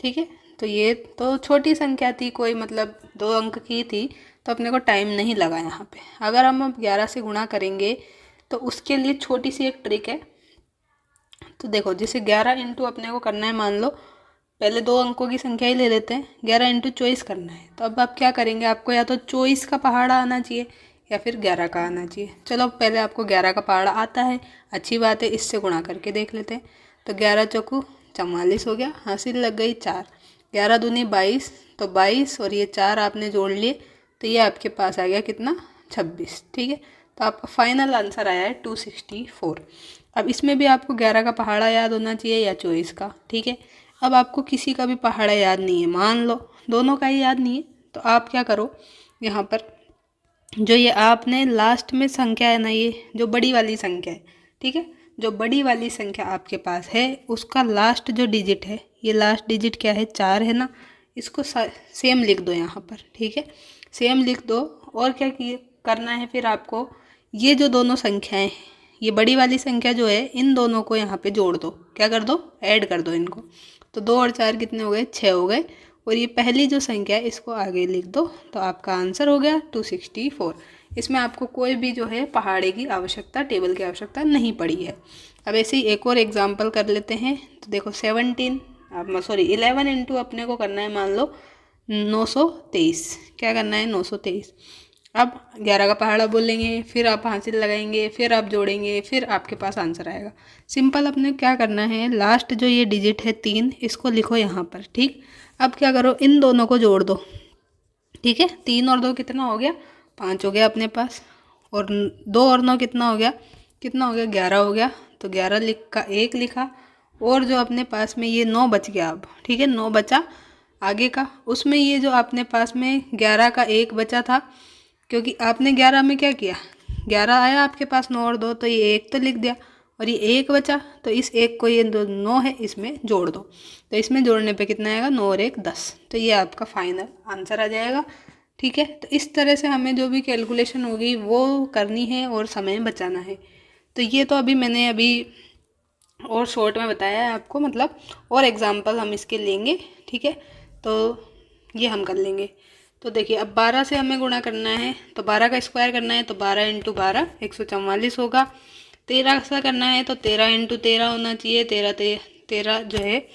ठीक है। तो ये तो छोटी संख्या थी, कोई मतलब 2 अंक की थी, तो अपने को टाइम नहीं लगा यहाँ पे। अगर हम अब 11 से गुणा करेंगे तो उसके लिए छोटी सी एक ट्रिक है। तो देखो, जैसे 11 इंटू अपने को करना है, मान लो पहले 2 अंकों की संख्या ही ले लेते हैं, 11 इंटू 24 करना है। तो अब आप क्या करेंगे, आपको या तो 24 का पहाड़ा आना चाहिए या फिर 11 का आना चाहिए। चलो पहले आपको 11 का पहाड़ा आता है, अच्छी बात है, इससे गुणा करके देख लेते हैं। तो 11 चौकू 44 हो गया, हासिल लग गई 4, 11 दूनी 22, तो 22 और ये 4 आपने जोड़ लिए, तो ये आपके पास आ गया कितना, 26, ठीक है। तो आपका फाइनल आंसर आया है 264। अब इसमें भी आपको 11 का पहाड़ा याद होना चाहिए या 24 का, ठीक है। अब आपको किसी का भी पहाड़ा याद नहीं है, मान लो दोनों का ही याद नहीं है, तो आप क्या करो, यहाँ पर जो ये आपने लास्ट में संख्या है ना, ये जो बड़ी वाली संख्या है, ठीक है, जो बड़ी वाली संख्या आपके पास है उसका लास्ट जो डिजिट है, ये लास्ट डिजिट क्या है, 4 है ना, इसको सेम लिख दो यहाँ पर, ठीक है, सेम लिख दो। और क्या करना है फिर आपको, ये जो दोनों संख्याएं, ये बड़ी वाली संख्या जो है, इन दोनों को यहाँ पे जोड़ दो, क्या कर दो, ऐड कर दो इनको। तो 2 और 4 कितने हो गए, 6 हो गए, और ये पहली जो संख्या है इसको आगे लिख दो, तो आपका आंसर हो गया 264। इसमें आपको कोई भी जो है पहाड़े की आवश्यकता, टेबल की आवश्यकता नहीं पड़ी है। अब ऐसे ही एक और एग्जाम्पल कर लेते हैं। तो देखो 11 इंटू अपने को करना है, मान लो 923, क्या करना है, 923। अब 11 का पहाड़ा बोलेंगे, फिर आप हासिल लगाएंगे, फिर आप जोड़ेंगे, फिर आपके पास आंसर आएगा। सिंपल, अपने क्या करना है, लास्ट जो ये डिजिट है 3, इसको लिखो यहाँ पर, ठीक। अब क्या करो, इन दोनों को जोड़ दो, ठीक है। 3 और 2 कितना हो गया, 5 हो गया अपने पास, और 2 और 9 कितना हो गया, 11 हो गया। तो 11 का 1 लिखा, और जो अपने पास में ये 9 बच गया अब, ठीक है, 9 बचा आगे का, उसमें ये जो अपने पास में 11 का 1 बचा था, क्योंकि आपने 11 में क्या किया, 11 आया आपके पास 9 और 2, तो ये 1 तो लिख दिया, और ये 1 बचा, तो इस 1 को, ये 9 है, इसमें जोड़ दो, तो इसमें जोड़ने पे कितना आएगा, 9 और 1 10। तो ये आपका फाइनल आंसर आ जाएगा। ठीक है, तो इस तरह से हमें जो भी कैलकुलेशन होगी वो करनी है और समय बचाना है। तो ये तो मैंने अभी और शॉर्ट में बताया है आपको, मतलब और एग्जांपल हम इसके लेंगे। ठीक है, तो ये हम कर लेंगे। तो देखिए, अब 12 से हमें गुणा करना है, तो 12 का स्क्वायर करना है, तो 12 × 12 144 होगा। 13 से करना है तो 13 × 13 होना चाहिए, 13 जो है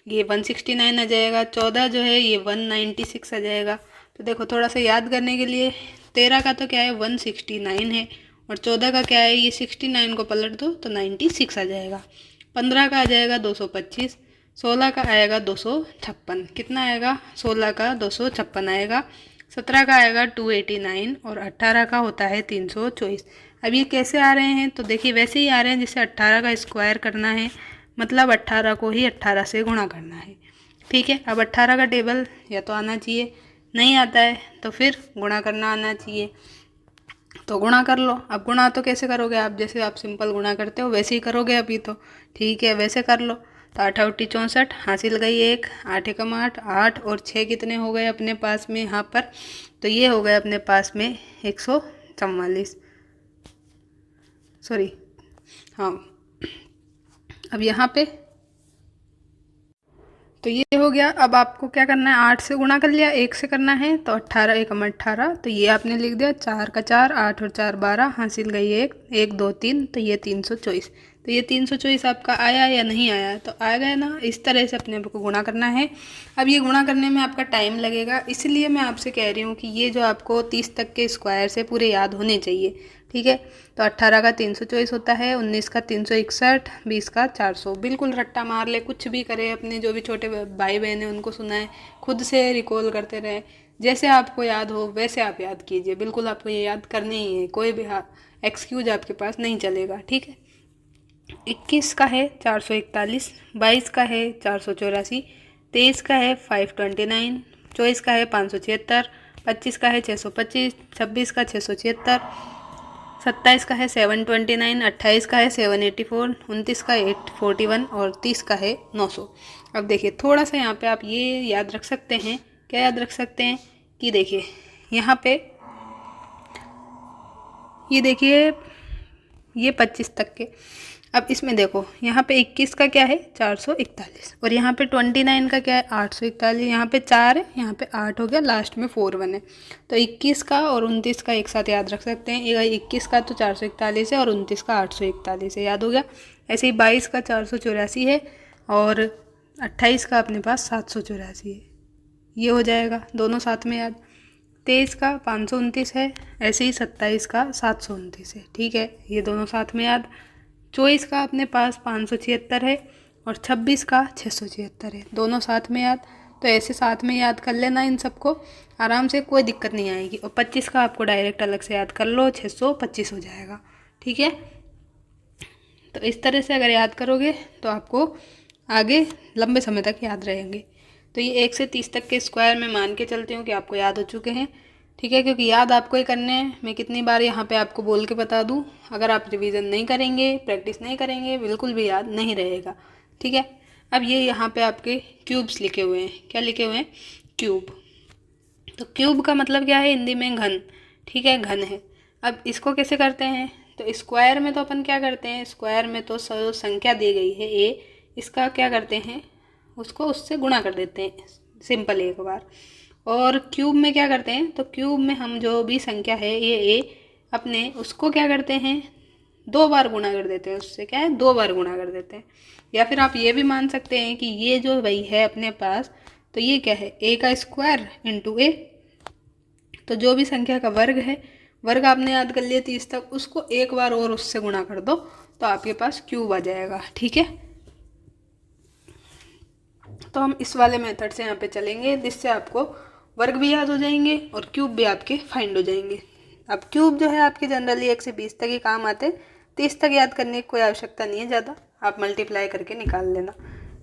ये 169 आ जाएगा। 14 जो है ये 196 आ जाएगा। तो देखो, थोड़ा सा याद करने के लिए, 13 का तो क्या है 169 है, और 14 का क्या है, ये 69 को पलट दो तो 96 आ जाएगा। 15 का आ जाएगा 225, 16 का आएगा 256, कितना आएगा, 16 का 256 आएगा। 17 का आएगा 289, और 18 का होता है 324। अब ये कैसे आ रहे हैं, तो देखिए वैसे ही आ रहे हैं जैसे 18 का स्क्वायर करना है, मतलब 18 को ही 18 से गुणा करना है। ठीक है, अब 18 का टेबल या तो आना चाहिए, नहीं आता है तो फिर गुणा करना आना चाहिए, तो गुणा कर लो। अब गुणा तो कैसे करोगे आप, जैसे आप सिंपल गुणा करते हो वैसे ही करोगे अभी तो। ठीक है, वैसे कर लो। तो 8 × 8 = 64, हासिल गई 1, 8 × 8 8, और 6 कितने हो गए अपने पास में यहाँ पर, तो ये हो गए अपने पास में 144, सॉरी, हाँ। अब यहाँ पे तो ये हो गया। अब आपको क्या करना है, 8 से गुणा कर लिया, 1 से करना है, तो 18 × 1 = 18, तो ये आपने लिख दिया। 4 का 4, 8 और 4 12, हासिल गई 1, 1 2 3, तो ये 324। तो ये 324 आपका आया या नहीं आया, तो आ गया ना। इस तरह से अपने को गुणा करना है। अब ये गुणा करने में आपका टाइम लगेगा, इसलिए मैं आपसे कह रही हूँ कि ये जो आपको 30 तक के स्क्वायर से पूरे याद होने चाहिए। ठीक है, तो 18 का 324 होता है, 19 का 361, 20 का 400। बिल्कुल रट्टा मार ले, कुछ भी करे, अपने जो भी छोटे भाई बहन हैं उनको सुनाए, खुद से रिकॉल करते रहे, जैसे आपको याद हो वैसे आप याद कीजिए। बिल्कुल आपको ये याद करनी ही है, कोई भी एक्सक्यूज आपके पास नहीं चलेगा। ठीक है, 21 का है 441, 22 का है 484, 23 का है 529, 24 का है 576, 25 का है 625, 26 का 676, 27 का है 729, 28 का है 784, 29 का 841, और 30 का है 900। अब देखिए, थोड़ा सा यहाँ पे आप ये याद रख सकते हैं, क्या याद रख सकते हैं, कि देखिए यहाँ पे ये देखिए ये 25 तक के। अब इसमें देखो, यहाँ पे 21 का क्या है 441, और यहाँ पे 29 का क्या है 841, यहाँ पे 4 है, यहाँ पे 8 हो गया, लास्ट में 4 1 है। तो 21 का और 29 का एक साथ याद रख सकते हैं। 21 का तो 441 है, और 29 का 841 है, याद हो गया। ऐसे ही 22 का 484 है, और 28 का अपने पास 784 है, ये हो जाएगा दोनों साथ में याद। 23 का 529 है, ऐसे ही 27 का 729 है। ठीक है, ये दोनों साथ में याद। 24 का अपने पास 576 है, और 26 का 676 है, दोनों साथ में याद। तो ऐसे साथ में याद कर लेना इन सबको आराम से, कोई दिक्कत नहीं आएगी। और 25 का आपको डायरेक्ट अलग से याद कर लो, 625 हो जाएगा। ठीक है, तो इस तरह से अगर याद करोगे तो आपको आगे लंबे समय तक याद रहेंगे। तो ये 1 से 30 तक के स्क्वायर मैं मान के चलती हूँ कि आपको याद हो चुके हैं। ठीक है, क्योंकि याद आपको ही करने हैं। मैं कितनी बार यहाँ पे आपको बोल के बता दूँ, अगर आप रिवीजन नहीं करेंगे, प्रैक्टिस नहीं करेंगे, बिल्कुल भी याद नहीं रहेगा। ठीक है, अब ये यहाँ पे आपके क्यूब्स लिखे हुए हैं। क्या लिखे हुए हैं, क्यूब। तो क्यूब का मतलब क्या है हिंदी में, घन। ठीक है, घन है। अब इसको कैसे करते हैं, तो स्क्वायर में तो अपन क्या करते हैं, स्क्वायर में तो संख्या दी गई है ए, इसका क्या करते हैं, उसको उससे गुणा कर देते हैं सिंपल एक बार। और क्यूब में क्या करते हैं, तो क्यूब में हम जो भी संख्या है ये ए अपने, उसको क्या करते हैं 2 बार गुणा कर देते हैं, उससे क्या है 2 बार गुणा कर देते हैं। या फिर आप ये भी मान सकते हैं कि ये जो भाई है अपने पास, तो ये क्या है ए का स्क्वायर इंटू ए। तो जो भी संख्या का वर्ग है, वर्ग आपने याद कर लिया 30 तक, उसको एक बार और उससे गुणा कर दो तो आपके पास क्यूब आ जाएगा। ठीक है, तो हम इस वाले मेथड से यहाँ पे चलेंगे, जिससे आपको वर्ग भी याद हो जाएंगे और क्यूब भी आपके फाइंड हो जाएंगे। अब क्यूब जो है आपके जनरली 1 से 20 तक ही काम आते हैं, 30 तक याद करने की कोई आवश्यकता नहीं है ज़्यादा, आप मल्टीप्लाई करके निकाल लेना।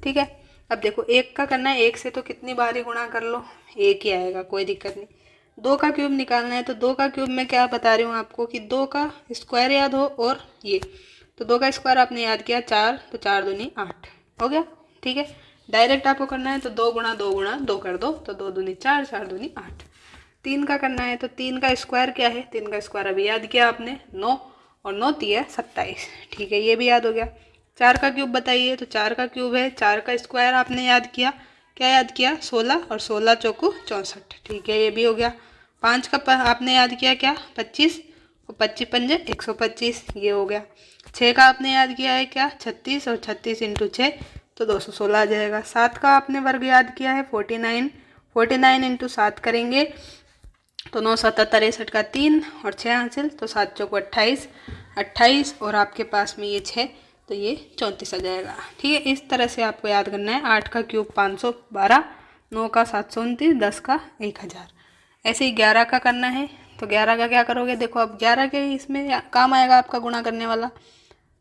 ठीक है, अब देखो 1 का करना है, 1 से तो कितनी बार ही गुणा कर लो, 1 ही आएगा, कोई दिक्कत नहीं। 2 का क्यूब निकालना है, तो 2 का क्यूब मैं क्या बता रही हूँ आपको कि 2 का स्क्वायर याद हो, और ये तो 2 का स्क्वायर आपने याद किया 4, तो 4 दूनी 8 हो गया। ठीक है, डायरेक्ट आपको करना है तो 2 गुणा 2 गुणा 2 कर दो, तो 2 दूनी 4, 4 दूनी 8। 3 का करना है तो 3 का स्क्वायर क्या है, 3 का स्क्वायर अभी याद किया आपने 9, और 9 तिया 27। ठीक है, ये भी याद हो गया। 4 का क्यूब बताइए, तो 4 का क्यूब है 4 का स्क्वायर आपने याद किया, क्या याद किया 16, और 16 चौको 64। ठीक है, ये भी हो गया। 5 का आपने याद किया क्या 25, और 25 पंजे 125, ये हो गया। 6 का आपने याद किया है क्या 36, और 36 इंटू 6 तो 216 आ जाएगा। 7 का आपने वर्ग याद किया है 49, 49 इंटू 7 करेंगे तो 9 7 63 का 3, और 6 हासिल तो 7 चौको 28, 28 और आपके पास में ये 6 तो ये 34 आ जाएगा। ठीक है, इस तरह से आपको याद करना है। 8 का क्यूब 512, 9 का 729, 10 का 1000। ऐसे ही 11 का करना है, तो 11 का क्या करोगे, देखो अब 11 के इसमें काम आएगा आपका गुणा करने वाला,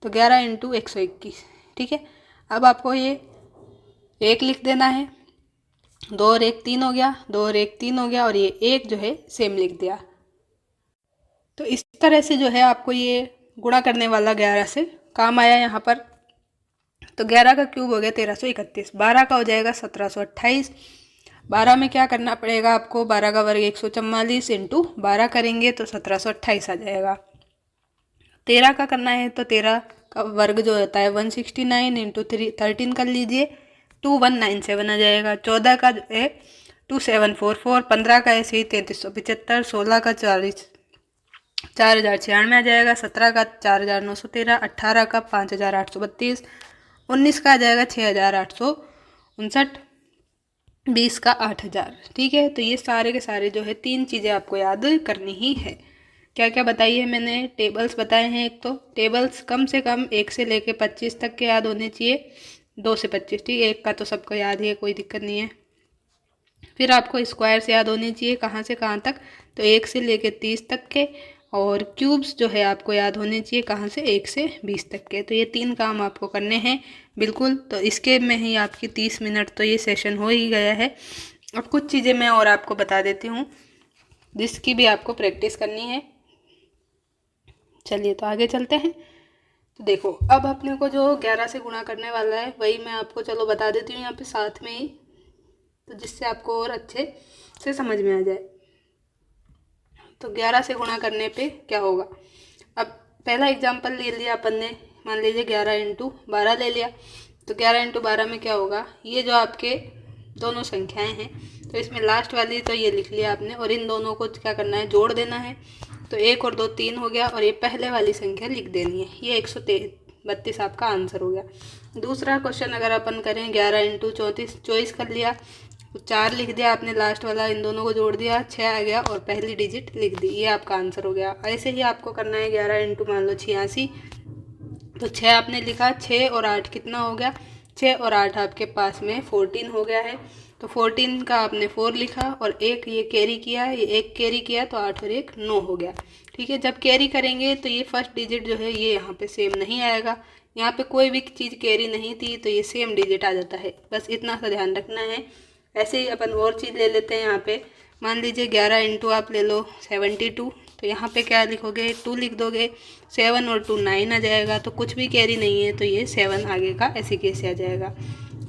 तो 11 इंटू 121। ठीक है, अब आपको ये 1 लिख देना है, 2 और 1 3 हो गया, 2 और 1 3 हो गया, और ये 1 जो है सेम लिख दिया। तो इस तरह से जो है आपको ये गुणा करने वाला 11 से काम आया यहाँ पर। तो 11 का क्यूब हो गया 1331, 12 का हो जाएगा 1728। 12 में क्या करना पड़ेगा आपको, 12 का वर्ग 144 इंटू 12 करेंगे तो 1728 आ जाएगा। 13 का करना है तो 13 का वर्ग जो होता है 169 इंटू 13 कर लीजिए, 2197 आ जाएगा। 14 का जो है 2744, 15 का ऐसे ही 3375, 16 का 4096 आ जाएगा, 17 का 4913, 18 का 5832, 19 का आ जाएगा 6859, 20 का 8000। ठीक है, तो ये सारे के सारे जो है 3 चीज़ें आपको याद करनी ही है। क्या क्या बताई है मैंने, टेबल्स बताए हैं। एक तो टेबल्स कम से कम 1 से लेके 25 तक के याद होने चाहिए, 2 से 25। ठीक है, 1 का तो सबको याद ही है, कोई दिक्कत नहीं है। फिर आपको स्क्वायर्स याद होने चाहिए, कहाँ से कहाँ तक, तो 1 से लेके 30 तक के, और क्यूब्स जो है आपको याद होने चाहिए, कहाँ से 1 से 20 तक के। तो ये 3 काम आपको करने हैं बिल्कुल। तो इसके में ही आपकी 30 मिनट तो ये सेशन हो ही गया है। अब कुछ चीज़ें मैं और आपको बता देती हूँ जिसकी भी आपको प्रैक्टिस करनी है। चलिए तो आगे चलते हैं। तो देखो अब अपने को जो 11 से गुणा करने वाला है वही मैं आपको चलो बता देती हूँ यहाँ पे साथ में ही, तो जिससे आपको और अच्छे से समझ में आ जाए। तो 11 से गुणा करने पे क्या होगा, अब पहला एग्जाम्पल ले लिया अपन ने, मान लीजिए 11 इंटू 12 ले लिया। तो 11 इंटू 12 में क्या होगा, ये जो आपके दोनों संख्याएं हैं तो इसमें लास्ट वाली तो ये लिख लिया आपने, और इन दोनों को क्या करना है, जोड़ देना है। तो 1 और 2 3 हो गया, और ये पहले वाली संख्या लिख देनी है, ये 132 आपका आंसर हो गया। दूसरा क्वेश्चन अगर अपन करें 11 इंटू 34, 24 कर लिया, तो 4 लिख दिया आपने, लास्ट वाला इन दोनों को जोड़ दिया, 6 आ गया और पहली डिजिट लिख दी, ये आपका आंसर हो गया। ऐसे ही आपको करना है 11 इंटू मान लो 86, तो 6 आपने लिखा, 6 और 8 कितना हो गया, 6 और 8 आपके पास में 14 हो गया है। तो 14 का आपने 4 लिखा, और एक ये कैरी किया, ये एक कैरी किया, तो 8 और 1 9 हो गया। ठीक है, जब कैरी करेंगे तो ये फर्स्ट डिजिट जो है ये यहाँ पे सेम नहीं आएगा, यहाँ पे कोई भी चीज़ कैरी नहीं थी तो ये सेम डिजिट आ जाता है, बस इतना सा ध्यान रखना है। ऐसे ही अपन और चीज़ ले लेते हैं। यहाँ पे मान लीजिए 11 इंटू आप ले लो 72, तो यहाँ पे क्या लिखोगे, 2 लिख दोगे, 7 और 2 9 आ जाएगा, तो कुछ भी कैरी नहीं है तो ये 7 आगे का ऐसे कैसे आ जाएगा।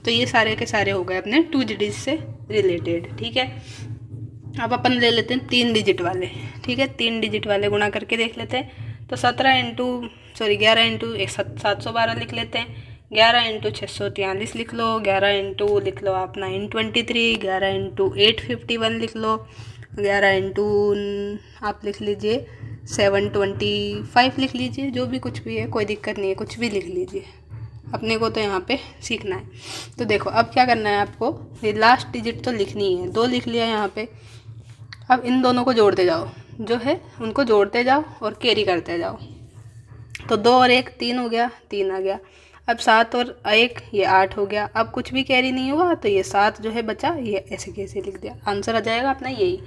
तो ये सारे के सारे हो गए अपने 2 डिजिट से रिलेटेड। ठीक है, अब अपन ले लेते हैं 3 डिजिट वाले। ठीक है, 3 डिजिट वाले गुणा करके देख लेते हैं। तो 11 इंटू 712 लिख लेते हैं, 11 इंटू 643 लिख लो, 11 इंटू लिख लो आप 923, 11 इंटू 851 लिख लो, 11 इंटू आप लिख लीजिए 725 लिख लीजिए, जो भी कुछ भी है कोई दिक्कत नहीं है, कुछ भी लिख लीजिए, अपने को तो यहाँ पे सीखना है। तो देखो अब क्या करना है आपको, ये लास्ट डिजिट तो लिखनी है, 2 लिख लिया यहाँ पे। अब इन दोनों को जोड़ते जाओ, जो है उनको जोड़ते जाओ और कैरी करते जाओ। तो 2 और 1 3 हो गया, 3 आ गया। अब 7 और 1 ये 8 हो गया। अब कुछ भी कैरी नहीं हुआ तो ये 7 जो है बचा, ये ऐसे कैसे लिख दिया, आंसर आ जाएगा अपना यही।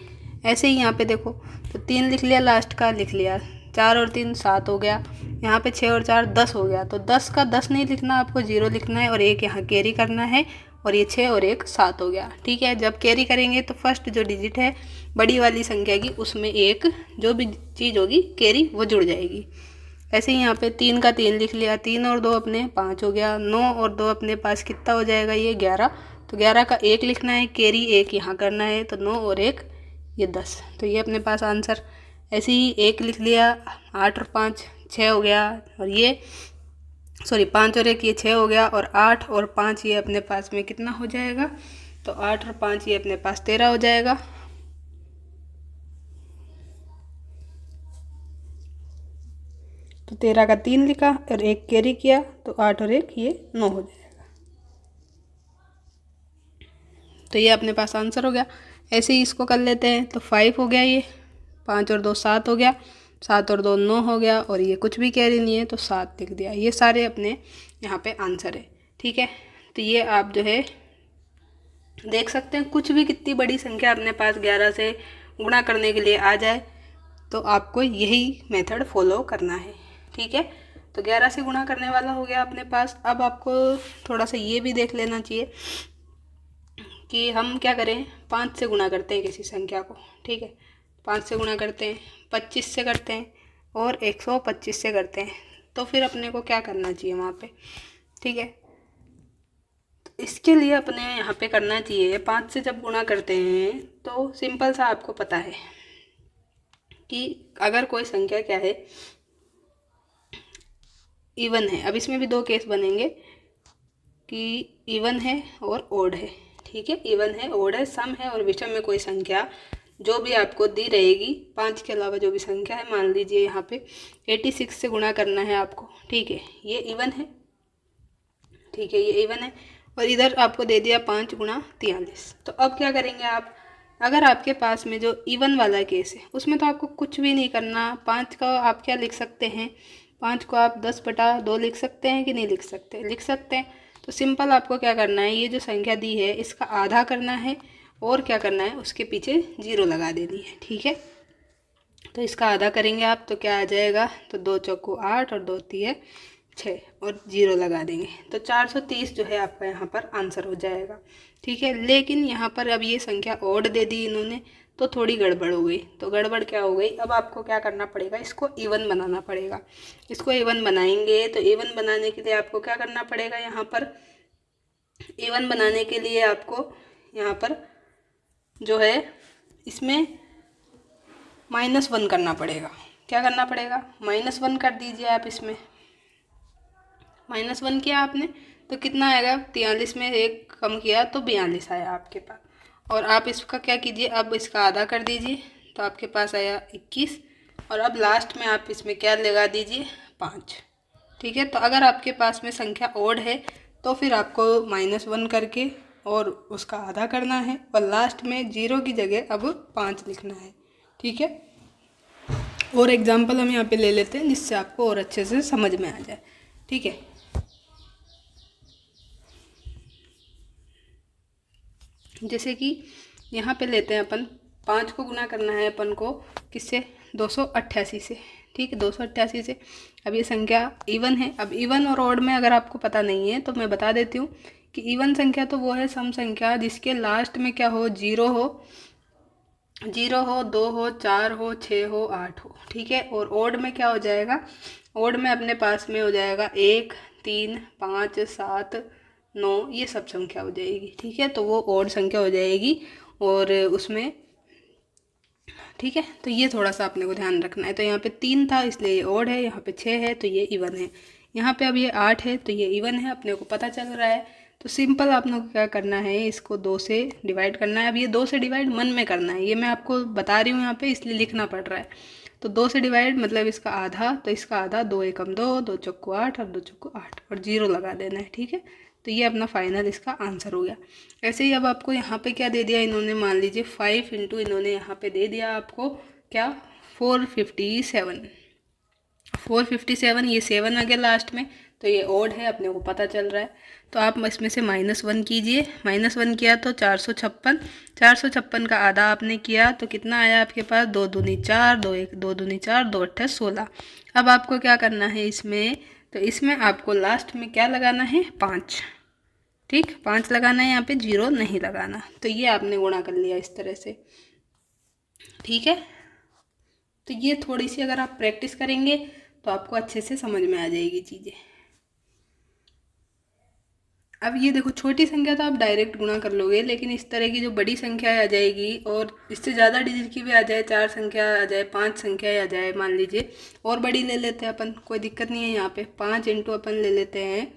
ऐसे ही यहाँ पे देखो, तो 3 लिख लिया, लास्ट का लिख लिया, 4 और 3 7 हो गया, यहाँ पे 6 और 4 10 हो गया। तो 10 का 10 नहीं लिखना, आपको 0 लिखना है, और 1 यहाँ कैरी करना है, और ये 6 और 1 7 हो गया। ठीक है, जब कैरी करेंगे तो फर्स्ट जो डिजिट है बड़ी वाली संख्या की, उसमें एक जो भी चीज़ होगी कैरी वो जुड़ जाएगी। ऐसे ही यहाँ पे 3 का 3 लिख लिया, 3 और 2 अपने 5 हो गया, 9 और 2 अपने पास कितना हो जाएगा ये 11। तो 11 का 1 लिखना है, कैरी 1 यहाँ करना है, तो 9 और 1 ये 10, तो ये अपने पास आंसर। ऐसे ही 1 लिख लिया, 8 और 5 6 हो गया, और ये 5 और 1 ये 6 हो गया, और 8 और 5 ये अपने पास में कितना हो जाएगा, तो 8 और 5 ये अपने पास 13 हो जाएगा। तो 13 का 3 लिखा और 1 कैरी किया, तो 8 और 1 ये 9 हो जाएगा। तो ये अपने पास आंसर हो गया। ऐसे ही इसको कर लेते हैं, तो 5 हो गया, ये 5 और 2 7 हो गया, 7 और 2 9 हो गया, और ये कुछ भी कैरी नहीं है तो 7 लिख दिया। ये सारे अपने यहाँ पे आंसर है, ठीक है। तो ये आप जो है देख सकते हैं, कुछ भी कितनी बड़ी संख्या अपने पास 11 से गुणा करने के लिए आ जाए तो आपको यही मेथड फॉलो करना है, ठीक है। तो 11 से गुणा करने वाला हो गया अपने पास। अब आपको थोड़ा सा ये भी देख लेना चाहिए कि हम क्या करें, 5 से गुणा करते हैं किसी संख्या को, ठीक है। 5 से गुणा करते हैं, 25 से करते हैं, और 125 से करते हैं, तो फिर अपने को क्या करना चाहिए वहाँ पे, ठीक है। तो इसके लिए अपने यहाँ पे करना चाहिए, 5 से जब गुणा करते हैं तो सिंपल सा आपको पता है कि अगर कोई संख्या क्या है इवन है, अब इसमें भी 2 केस बनेंगे कि इवन है और ओड है, ठीक है। इवन है, ओड है, सम है और विषम में कोई संख्या जो भी आपको दी रहेगी, 5 के अलावा जो भी संख्या है, मान लीजिए यहाँ पे 86 से गुणा करना है आपको, ठीक है, ये इवन है, ठीक है, ये इवन है, और इधर आपको दे दिया 5 गुणा 43। तो अब क्या करेंगे आप, अगर आपके पास में जो इवन वाला केस है उसमें तो आपको कुछ भी नहीं करना। 5 का आप क्या लिख सकते हैं, 5 को आप 10/2 लिख सकते हैं कि नहीं लिख सकते, लिख सकते हैं। तो सिंपल आपको क्या करना है, ये जो संख्या दी है इसका आधा करना है, और क्या करना है, उसके पीछे 0 लगा देनी है, ठीक है। तो इसका आधा करेंगे आप तो क्या आ जाएगा, तो 2 चौको 8 और 2 तिये 6 और 0 लगा देंगे, तो 430 जो है आपका यहाँ पर आंसर हो जाएगा, ठीक है। लेकिन यहाँ पर अब ये संख्या ओड दे दी इन्होंने, तो थोड़ी गड़बड़ हो गई। तो गड़बड़ क्या हो गई, अब आपको क्या करना पड़ेगा, इसको इवन बनाना पड़ेगा। इसको इवन बनाएंगे तो इवन बनाने के लिए आपको क्या करना पड़ेगा, यहाँ पर इवन बनाने के लिए आपको यहाँ पर जो है इसमें -1 करना पड़ेगा। क्या करना पड़ेगा, -1 कर दीजिए आप इसमें। -1 किया आपने तो कितना आएगा, 43 में 1 कम किया तो 42 आया आपके पास। और आप इसका क्या कीजिए, अब इसका आधा कर दीजिए, तो आपके पास आया 21, और अब लास्ट में आप इसमें क्या लगा दीजिए, 5, ठीक है। तो अगर आपके पास में संख्या ओड है तो फिर आपको -1 करके और उसका आधा करना है, और लास्ट में 0 की जगह अब 5 लिखना है, ठीक है। और एग्जाम्पल हम यहाँ पे ले लेते हैं जिससे आपको और अच्छे से समझ में आ जाए, ठीक है। जैसे कि यहाँ पे लेते हैं अपन, 5 को गुना करना है अपन को किससे, 288 से, ठीक है, 288 से। अब ये संख्या इवन है। अब इवन और ऑड में अगर आपको पता नहीं है तो मैं बता देती हूँ कि इवन संख्या तो वो है सम संख्या जिसके लास्ट में क्या हो, 0 हो, 2 हो, 4 हो, 6 हो, 8 हो, ठीक है। और ओड में क्या हो जाएगा, ओड में अपने पास में हो जाएगा 1 3 5 7 9, ये सब संख्या हो जाएगी, ठीक है। तो वो ओड संख्या हो जाएगी और उसमें, ठीक है। तो ये थोड़ा सा अपने को ध्यान रखना है। तो यहाँ पे 3 था इसलिए ये ओड है, यहाँ पे 6 है तो ये इवन है, यहाँ पे अब ये 8 है तो ये इवन है, अपने को पता चल रहा है। तो सिंपल आप लोग क्या करना है, इसको 2 से डिवाइड करना है। अब ये 2 से डिवाइड मन में करना है, ये मैं आपको बता रही हूँ यहाँ पे इसलिए लिखना पड़ रहा है। तो 2 से डिवाइड मतलब इसका आधा, तो इसका आधा 2 एकम 2, 2 चौको 8 और 2 चौको 8 और 0 लगा देना है, ठीक है। तो ये अपना फाइनल इसका आंसर हो गया। ऐसे ही अब आपको यहाँ पे क्या दे दिया इन्होंने, मान लीजिए 5 इंटू इन्होंने यहाँ पे दे दिया आपको क्या, 457, 457, ये 7 आ गया लास्ट में, तो ये ओड है, अपने को पता चल रहा है। तो आप इसमें से -1 कीजिए, -1 किया तो 456, 456 का आधा आपने किया तो कितना आया आपके पास, 2 दूनी 4, 2 दूनी 4, 2 अट्ठे 16। अब आपको क्या करना है इसमें, तो इसमें आपको लास्ट में क्या लगाना है, 5, ठीक, 5 लगाना है, यहाँ पे 0 नहीं लगाना। तो ये आपने गुणा कर लिया इस तरह से, ठीक है। तो ये थोड़ी सी अगर आप प्रैक्टिस करेंगे तो आपको अच्छे से समझ में आ जाएगी चीज़ें। अब ये देखो, छोटी संख्या तो आप डायरेक्ट गुणा कर लोगे, लेकिन इस तरह की जो बड़ी संख्या आ जाएगी और इससे ज़्यादा डिजिट की भी आ जाए, 4 संख्या आ जाए, 5 संख्या आ जाए मान लीजिए, और बड़ी ले लेते हैं अपन, कोई दिक्कत नहीं है यहाँ पे। 5 इंटू अपन ले लेते हैं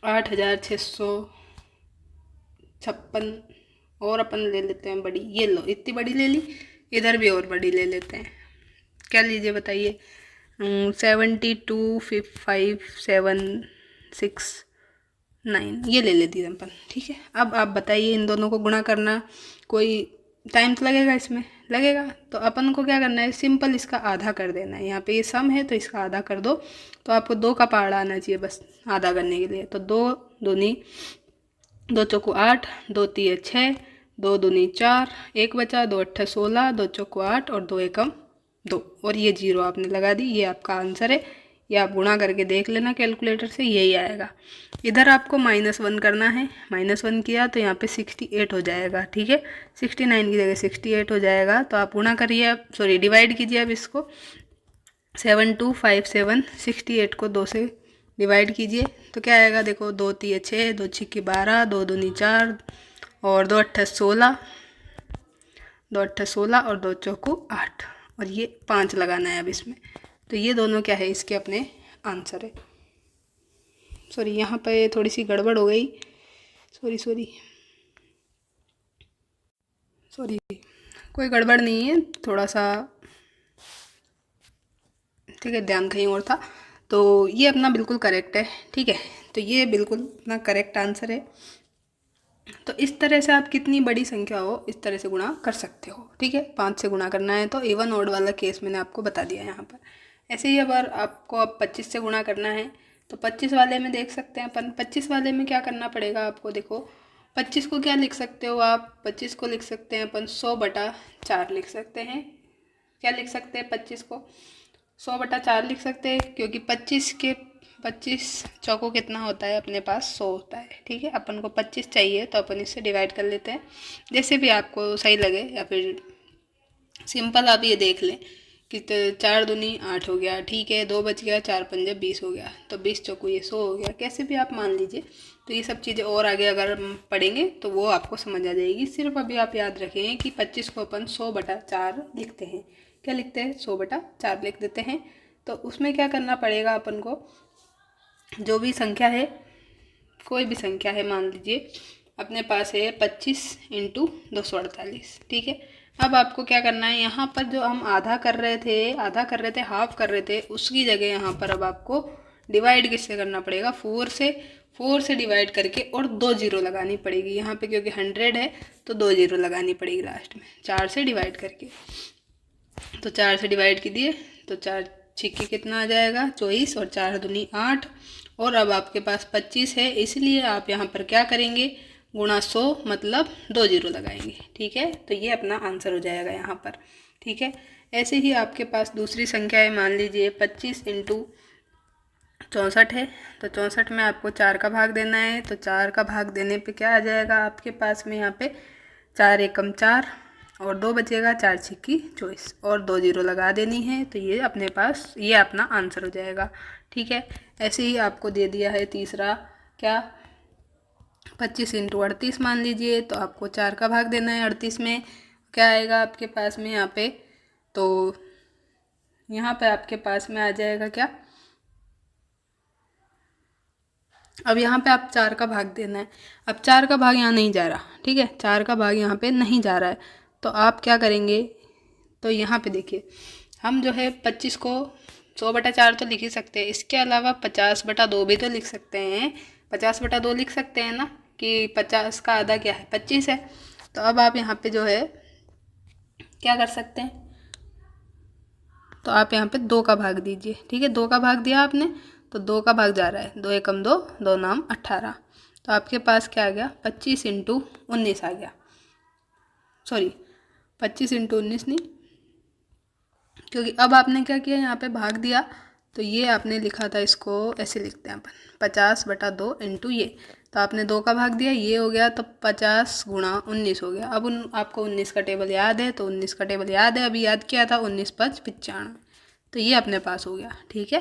8656, और अपन ले लेते हैं बड़ी, ये लो इतनी बड़ी ले ली, इधर भी और बड़ी ले लेते हैं। क्या लीजिए बताइए, 72 5 7 6 9, ये ले लेती है अपन, ठीक है। अब आप बताइए, इन दोनों को गुणा करना, कोई टाइम तो लगेगा इसमें, लगेगा। तो अपन को क्या करना है, सिंपल इसका आधा कर देना है। यहाँ पे ये सम है तो इसका आधा कर दो, तो आपको 2 का पहाड़ा आना चाहिए बस आधा करने के लिए। तो 2 दूनी 2 चौको 8, 2 तिये 6, 2 दूनी 4, 1 बचा, 2 अट्ठे 16, 2 चौको 8 और 2 एकम 2, और ये 0 आपने लगा दी। ये आपका आंसर है, ये आप गुणा करके देख लेना कैलकुलेटर से, यही आएगा। इधर आपको -1 करना है, -1 किया तो यहाँ पे 68 हो जाएगा, ठीक है। 69 की जगह 68 हो जाएगा। तो आप गुणा करिए, अब सॉरी डिवाइड कीजिए अब इसको, 7257, 68 को 2 से डिवाइड कीजिए तो क्या आएगा, देखो 2 तिये 6, 2 छिक्की 12, 2 दूनी 4 और 2 अट्ठे 16, 2 अट्ठे 16 और 2 चौको 8, और ये 5 लगाना है अब इसमें। तो ये दोनों क्या है, इसके अपने आंसर है। सॉरी यहाँ पे थोड़ी सी गड़बड़ हो गई, सॉरी कोई गड़बड़ नहीं है, थोड़ा सा, ठीक है, ध्यान कहीं और था। तो ये अपना बिल्कुल करेक्ट है, ठीक है। तो ये बिल्कुल अपना करेक्ट आंसर है। तो इस तरह से आप कितनी बड़ी संख्या हो इस तरह से गुणा कर सकते हो, ठीक है। 5 से गुणा करना है तो इवन ऑड वाला केस मैंने आपको बता दिया यहाँ पर। ऐसे ही अगर आपको अब 25 से गुणा करना है तो 25 वाले में देख सकते हैं अपन। 25 वाले में क्या करना पड़ेगा आपको, देखो 25 को क्या लिख सकते हो आप, 25 को लिख सकते हैं अपन 100/4 लिख सकते हैं। क्या लिख सकते हैं, 25 को 100/4 लिख सकते हैं, क्योंकि 25 चौको कितना होता है अपने पास, 100 होता है, ठीक है। अपन को 25 चाहिए तो अपन इससे डिवाइड कर लेते हैं, जैसे भी आपको सही लगे, या फिर सिंपल आप ये देख लें कि 4 दूनी 8 हो गया, ठीक है। 2 बच गया, 4 पंजे 20 हो गया, तो 20 चौको ये 100 हो गया, कैसे भी आप मान लीजिए। तो ये सब चीज़ें और आगे अगर पढ़ेंगे तो वो आपको समझ आ जाएगी। सिर्फ अभी आप याद रखें कि 25 को अपन 100/4 लिखते हैं। क्या लिखते हैं, 100/4 लिख देते हैं। तो उसमें क्या करना पड़ेगा अपन को, जो भी संख्या है, कोई भी संख्या है, मान लीजिए अपने पास है 25 × 248, ठीक है। अब आपको क्या करना है, यहाँ पर जो हम आधा कर रहे थे, हाफ कर रहे थे, उसकी जगह यहाँ पर अब आपको डिवाइड किससे करना पड़ेगा, 4 से डिवाइड करके, और 2 जीरो लगानी पड़ेगी यहाँ पे, क्योंकि 100 है तो 2 जीरो लगानी पड़ेगी लास्ट में, 4 से डिवाइड करके। तो 4 से डिवाइड कीजिए तो 4 छिक्के कितना आ जाएगा, 24, और 4 दूनी 8, और अब आपके पास 25 है, इसलिए आप यहाँ पर क्या करेंगे, गुणा 100, मतलब 2 जीरो लगाएंगे, ठीक है। तो ये अपना आंसर हो जाएगा यहाँ पर, ठीक है। ऐसे ही आपके पास दूसरी संख्या है, मान लीजिए 25 × 64 है, तो 64 में आपको 4 का भाग देना है। तो 4 का भाग देने पे क्या आ जाएगा आपके पास में, यहाँ पे 4 एकम 4 और 2 बचेगा, 4 छिक्की 24, और 2 जीरो लगा देनी है। तो ये अपने पास, ये अपना आंसर हो जाएगा, ठीक है। ऐसे ही आपको दे दिया है तीसरा, क्या, 25 × 38 मान लीजिए, तो आपको 4 का भाग देना है 38 में, क्या आएगा आपके पास में यहाँ पे, तो यहाँ पे आपके पास में आ जाएगा क्या, अब यहाँ पे आप 4 का भाग देना है। अब 4 का भाग यहाँ नहीं जा रहा, ठीक है, 4 का भाग यहाँ पे नहीं जा रहा है, तो आप क्या करेंगे, तो यहाँ पे देखिए, हम जो है 25 को 100/4 तो लिख ही सकते हैं, इसके अलावा 50/2 भी तो लिख सकते हैं। 50/2 लिख सकते हैं ना, कि 50 का आधा क्या है, 25 है। तो अब आप यहाँ पे जो है क्या कर सकते हैं, तो आप यहाँ पे 2 का भाग दीजिए, ठीक है। 2 का भाग दिया आपने, तो 2 का भाग जा रहा है, 2 एकम 2, 2 नाम 18, तो आपके पास क्या आ गया, 25 × 19 आ गया, सॉरी 25 × 19 नहीं, क्योंकि अब आपने क्या किया, यहाँ पे भाग दिया, तो ये आपने लिखा था, इसको ऐसे लिखते हैं अपन, 50/2 × ये, तो आपने 2 का भाग दिया, ये हो गया, तो 50 × 19 हो गया। अब आपको 19 का टेबल याद है, तो 19 का टेबल याद है, अभी याद किया था, 19 × 5 = 95, तो ये अपने पास हो गया। ठीक है,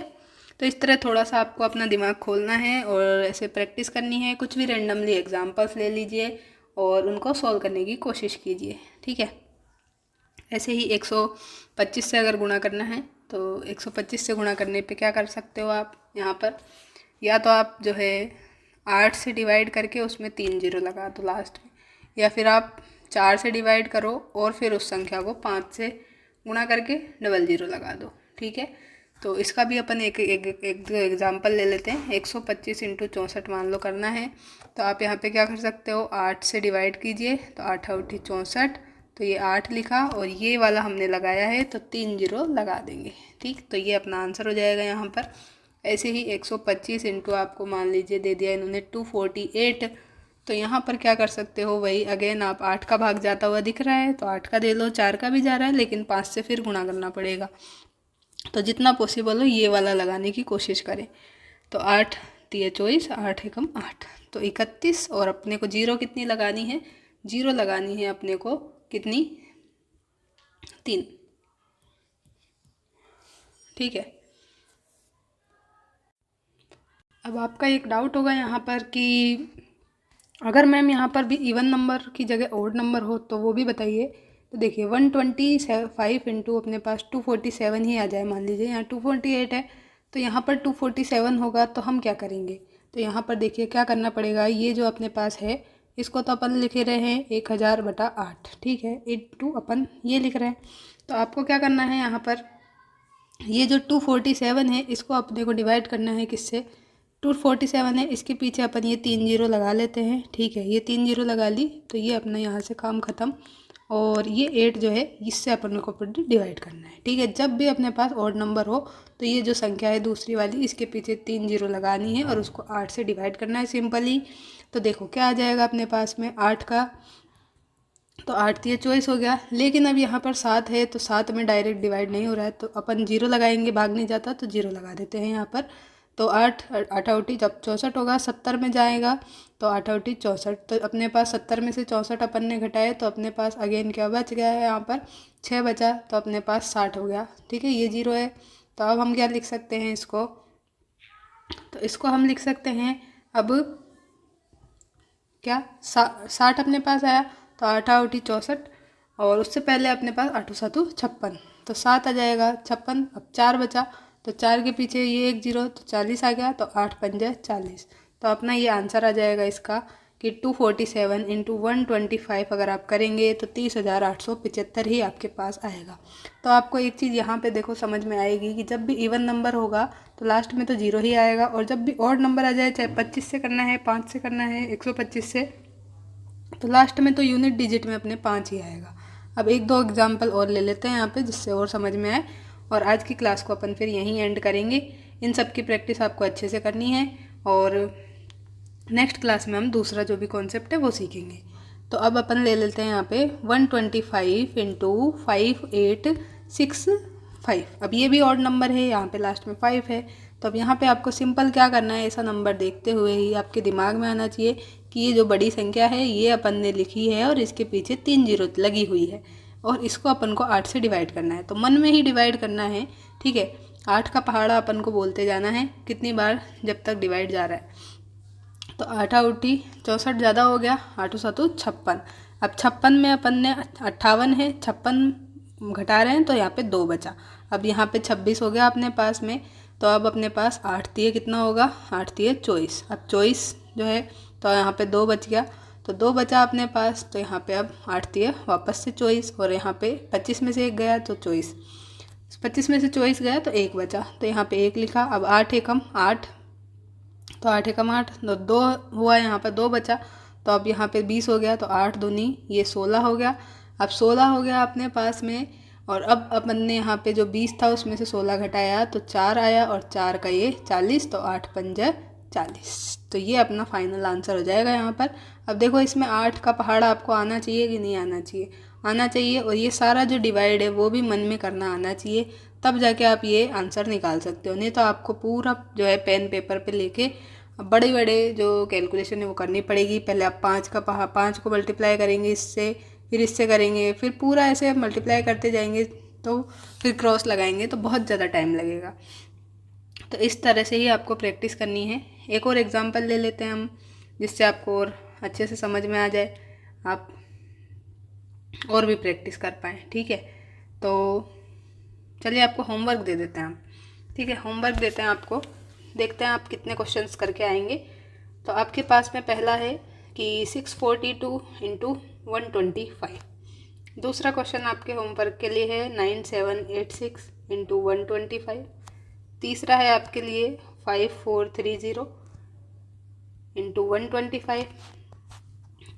तो इस तरह थोड़ा सा आपको अपना दिमाग खोलना है और ऐसे प्रैक्टिस करनी है। कुछ भी रेंडमली एग्जांपल्स ले लीजिए और उनको सॉल्व करने की कोशिश कीजिए। ठीक है, ऐसे ही 125 से अगर गुणा करना है तो 125 से गुणा करने पे क्या कर सकते हो आप यहाँ पर, या तो आप जो है 8 से डिवाइड करके उसमें 3 जीरो लगा दो लास्ट में, या फिर आप 4 से डिवाइड करो और फिर उस संख्या को 5 से गुणा करके डबल जीरो लगा दो। ठीक है, तो इसका भी अपन एक दो एग्जाम्पल ले लेते हैं। 125 इंटू 64 मान लो करना है, तो आप यहाँ पे क्या कर सकते हो, 8 से डिवाइड कीजिए तो 8 8 64, तो ये 8 लिखा और ये वाला हमने लगाया है तो 3 जीरो लगा देंगे। ठीक, तो ये अपना आंसर हो जाएगा यहाँ पर। ऐसे ही 125 इंटू आपको मान लीजिए दे दिया इन्होंने 248, तो यहाँ पर क्या कर सकते हो, वही अगेन आप 8 का भाग जाता हुआ दिख रहा है तो 8 का दे लो, 4 का भी जा रहा है लेकिन 5 से फिर गुणा करना पड़ेगा। तो जितना पॉसिबल हो ये वाला लगाने की कोशिश करें। तो 8 3 24, 8 एकम 8, तो 31, और अपने को जीरो कितनी लगानी है, जीरो लगानी है अपने को कितनी, 3। ठीक है, अब आपका एक डाउट होगा यहाँ पर कि अगर मैम यहाँ पर भी इवन नंबर की जगह ओड नंबर हो तो वो भी बताइए। तो देखिए 125 इंटू अपने पास 247 ही आ जाए, मान लीजिए यहाँ 248 है तो यहाँ पर 247 होगा, तो हम क्या करेंगे, तो यहाँ पर देखिए क्या करना पड़ेगा, ये जो अपने पास है इसको तो अपन लिख रहे हैं 1000/8। ठीक है, इंटू अपन ये लिख रहे हैं, तो आपको क्या करना है यहाँ पर, ये जो 247 है इसको अपने को डिवाइड करना है किससे, 247 है इसके पीछे अपन ये 3 जीरो लगा लेते हैं। ठीक है, ये 3 जीरो लगा ली तो ये अपना यहाँ से काम ख़त्म, और ये 8 जो है इससे अपन को डिवाइड करना है। ठीक है, जब भी अपने पास ऑड नंबर हो तो ये जो संख्या है दूसरी वाली इसके पीछे 3 जीरो लगानी है और उसको 8 से डिवाइड करना है सिंपली। तो देखो क्या आ जाएगा अपने पास में 8 का, तो 8 ये चॉइस हो गया, लेकिन अब यहाँ पर 7 है तो 7 में डायरेक्ट डिवाइड नहीं हो रहा है तो अपन जीरो लगाएंगे, भाग नहीं जाता तो जीरो लगा देते हैं यहाँ पर। तो 8 8 जब 64 होगा 70 में जाएगा तो 8 64, तो अपने पास 70 में से 64 अपन ने घटाए तो अपने पास अगेन क्या बच गया है, यहाँ पर 6 बचा, तो अपने पास 60 हो गया। ठीक है, ये जीरो है, तो अब हम क्या लिख सकते हैं इसको, तो इसको हम लिख सकते हैं अब क्या 60 अपने पास आया तो 8 8 64, और उससे पहले अपने पास 8 7 56, तो 7 आ जाएगा 56। अब 4 बचा तो 4 के पीछे ये 1 जीरो तो 40 आ गया, तो 8 5 40, तो अपना ये आंसर आ जाएगा इसका कि 247 इंटू 125 अगर आप करेंगे तो 30,875 ही आपके पास आएगा। तो आपको एक चीज़ यहाँ पे देखो समझ में आएगी कि जब भी इवन नंबर होगा तो लास्ट में तो जीरो ही आएगा, और जब भी ऑड नंबर आ जाए, चाहे 25 से करना है, 5 से करना है, 125 से, तो लास्ट में तो यूनिट डिजिट में अपने 5 ही आएगा। अब एक दो एग्जाम्पल और ले लेते हैं यहाँ पे जिससे और समझ में आए, और आज की क्लास को अपन फिर यहीं एंड करेंगे। इन सब की प्रैक्टिस आपको अच्छे से करनी है और नेक्स्ट क्लास में हम दूसरा जो भी कॉन्सेप्ट है वो सीखेंगे। तो अब अपन ले लेते हैं यहाँ पे 125 इंटू 5865। अब ये भी ऑड नंबर है, यहाँ पे लास्ट में 5 है, तो अब यहाँ पे आपको सिंपल क्या करना है, ऐसा नंबर देखते हुए ही आपके दिमाग में आना चाहिए कि ये जो बड़ी संख्या है ये अपन ने लिखी है और इसके पीछे 3 जीरो लगी हुई है, और इसको अपन को 8 से डिवाइड करना है, तो मन में ही डिवाइड करना है। ठीक है, 8 का पहाड़ा अपन को बोलते जाना है कितनी बार, जब तक डिवाइड जा रहा है। तो 8 8 64 ज़्यादा हो गया, 8 7 56। अब 56 में अपन ने 58 है, 56 घटा रहे हैं तो यहाँ पे 2 बचा। अब यहाँ पे 26 हो गया अपने पास में, तो अब अपने पास 8 3 कितना होगा, 8 3 24। अब 24 जो है तो यहाँ पे 2 बच गया, तो 2 बचा अपने पास, तो यहाँ पे अब 8 3 वापस से 24, और यहाँ पे 25 में से 1 गया तो 24, 25 में से 24 गया तो 1 बचा, तो यहाँ पे 1 लिखा। अब 8 एकम 8, तो 8 एकम 8, तो 2 हुआ, यहाँ पे 2 बचा, तो अब यहाँ पे 20 हो गया, तो 8 दूनी ये 16 हो गया। अब 16 हो गया अपने पास में, और अब अपन ने यहाँ पे जो 20 था उसमें से 16 घटाया तो 4 आया, और 4 का ये 40, तो 8 5 40, तो ये अपना फाइनल आंसर हो जाएगा यहाँ पर। अब देखो इसमें 8 का पहाड़ा आपको आना चाहिए कि नहीं आना चाहिए, आना चाहिए, और ये सारा जो डिवाइड है वो भी मन में करना आना चाहिए, तब जाके आप ये आंसर निकाल सकते हो। नहीं तो आपको पूरा जो है पेन पेपर पे लेके बड़े बड़े जो कैलकुलेशन है वो करनी पड़ेगी। पहले आप 5 को मल्टीप्लाई करेंगे इससे, फिर इससे करेंगे, फिर पूरा ऐसे मल्टीप्लाई करते जाएंगे तो फिर क्रॉस लगाएंगे तो बहुत ज़्यादा टाइम लगेगा। तो इस तरह से ही आपको प्रैक्टिस करनी है। एक और एग्जांपल ले लेते हैं हम, जिससे आपको और अच्छे से समझ में आ जाए, आप और भी प्रैक्टिस कर पाएँ। ठीक है, तो चलिए आपको होमवर्क दे देते हैं हम। ठीक है, होमवर्क देते हैं आपको, देखते हैं आप कितने क्वेश्चंस करके आएंगे। तो आपके पास में पहला है कि 642 इंटू 125। दूसरा क्वेश्चन आपके होमवर्क के लिए है 9786 इंटू 125। तीसरा है आपके लिए 5430 इंटू 125।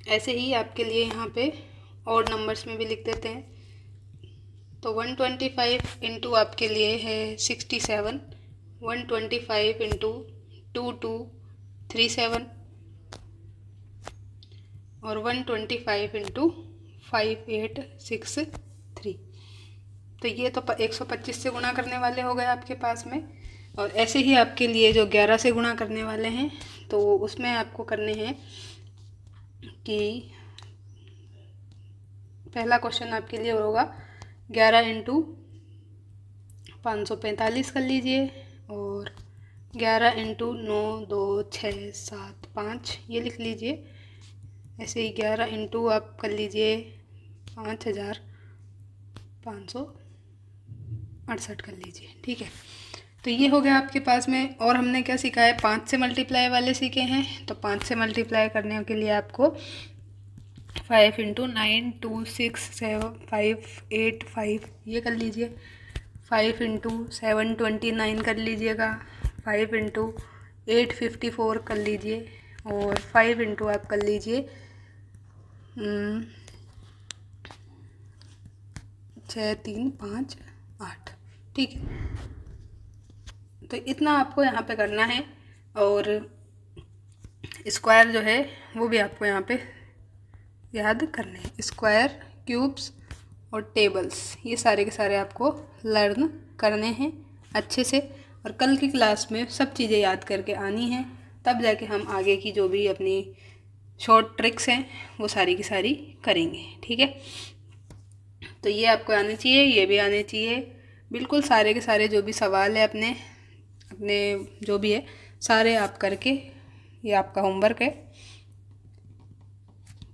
ऐसे ही आपके लिए यहाँ पे और नंबर्स में भी लिख देते हैं। तो 125 इंटू आपके लिए है 67, 125 इंटू 2237 और 125 इंटू 5863। तो ये तो 125 से गुणा करने वाले हो गए आपके पास में। और ऐसे ही आपके लिए जो 11 से गुणा करने वाले हैं, तो उसमें आपको करने हैं कि पहला क्वेश्चन आपके लिए होगा 11 इंटू 545 कर लीजिए, और 11 इंटू 9 2 6 7 5 ये लिख लीजिए। ऐसे ही 11 इंटू आप कर लीजिए 5568 कर लीजिए। ठीक है, तो ये हो गया आपके पास में। और हमने क्या सीखा है, 5 से मल्टीप्लाई वाले सीखे हैं। तो 5 से मल्टीप्लाई करने के लिए आपको 5 इंटू 9 2 6 7 5 8 5 ये कर लीजिए। 5 इंटू 7 29 कर लीजिएगा। 5 इंटू 8 54 कर लीजिए, और 5 इंटू आप कर लीजिए 6 3 5 8। ठीक है, तो इतना आपको यहाँ पे करना है। और स्क्वायर जो है वो भी आपको यहाँ पे याद करने हैं। स्क्वायर, क्यूब्स और टेबल्स ये सारे के सारे आपको लर्न करने हैं अच्छे से। और कल की क्लास में सब चीज़ें याद करके आनी हैं, तब जाके हम आगे की जो भी अपनी शॉर्ट ट्रिक्स हैं वो सारी की सारी करेंगे। ठीक है, तो ये आपको आने चाहिए, ये भी आने चाहिए। बिल्कुल सारे के सारे जो भी सवाल है अपने अपने जो भी है सारे आप करके, ये आपका होमवर्क है।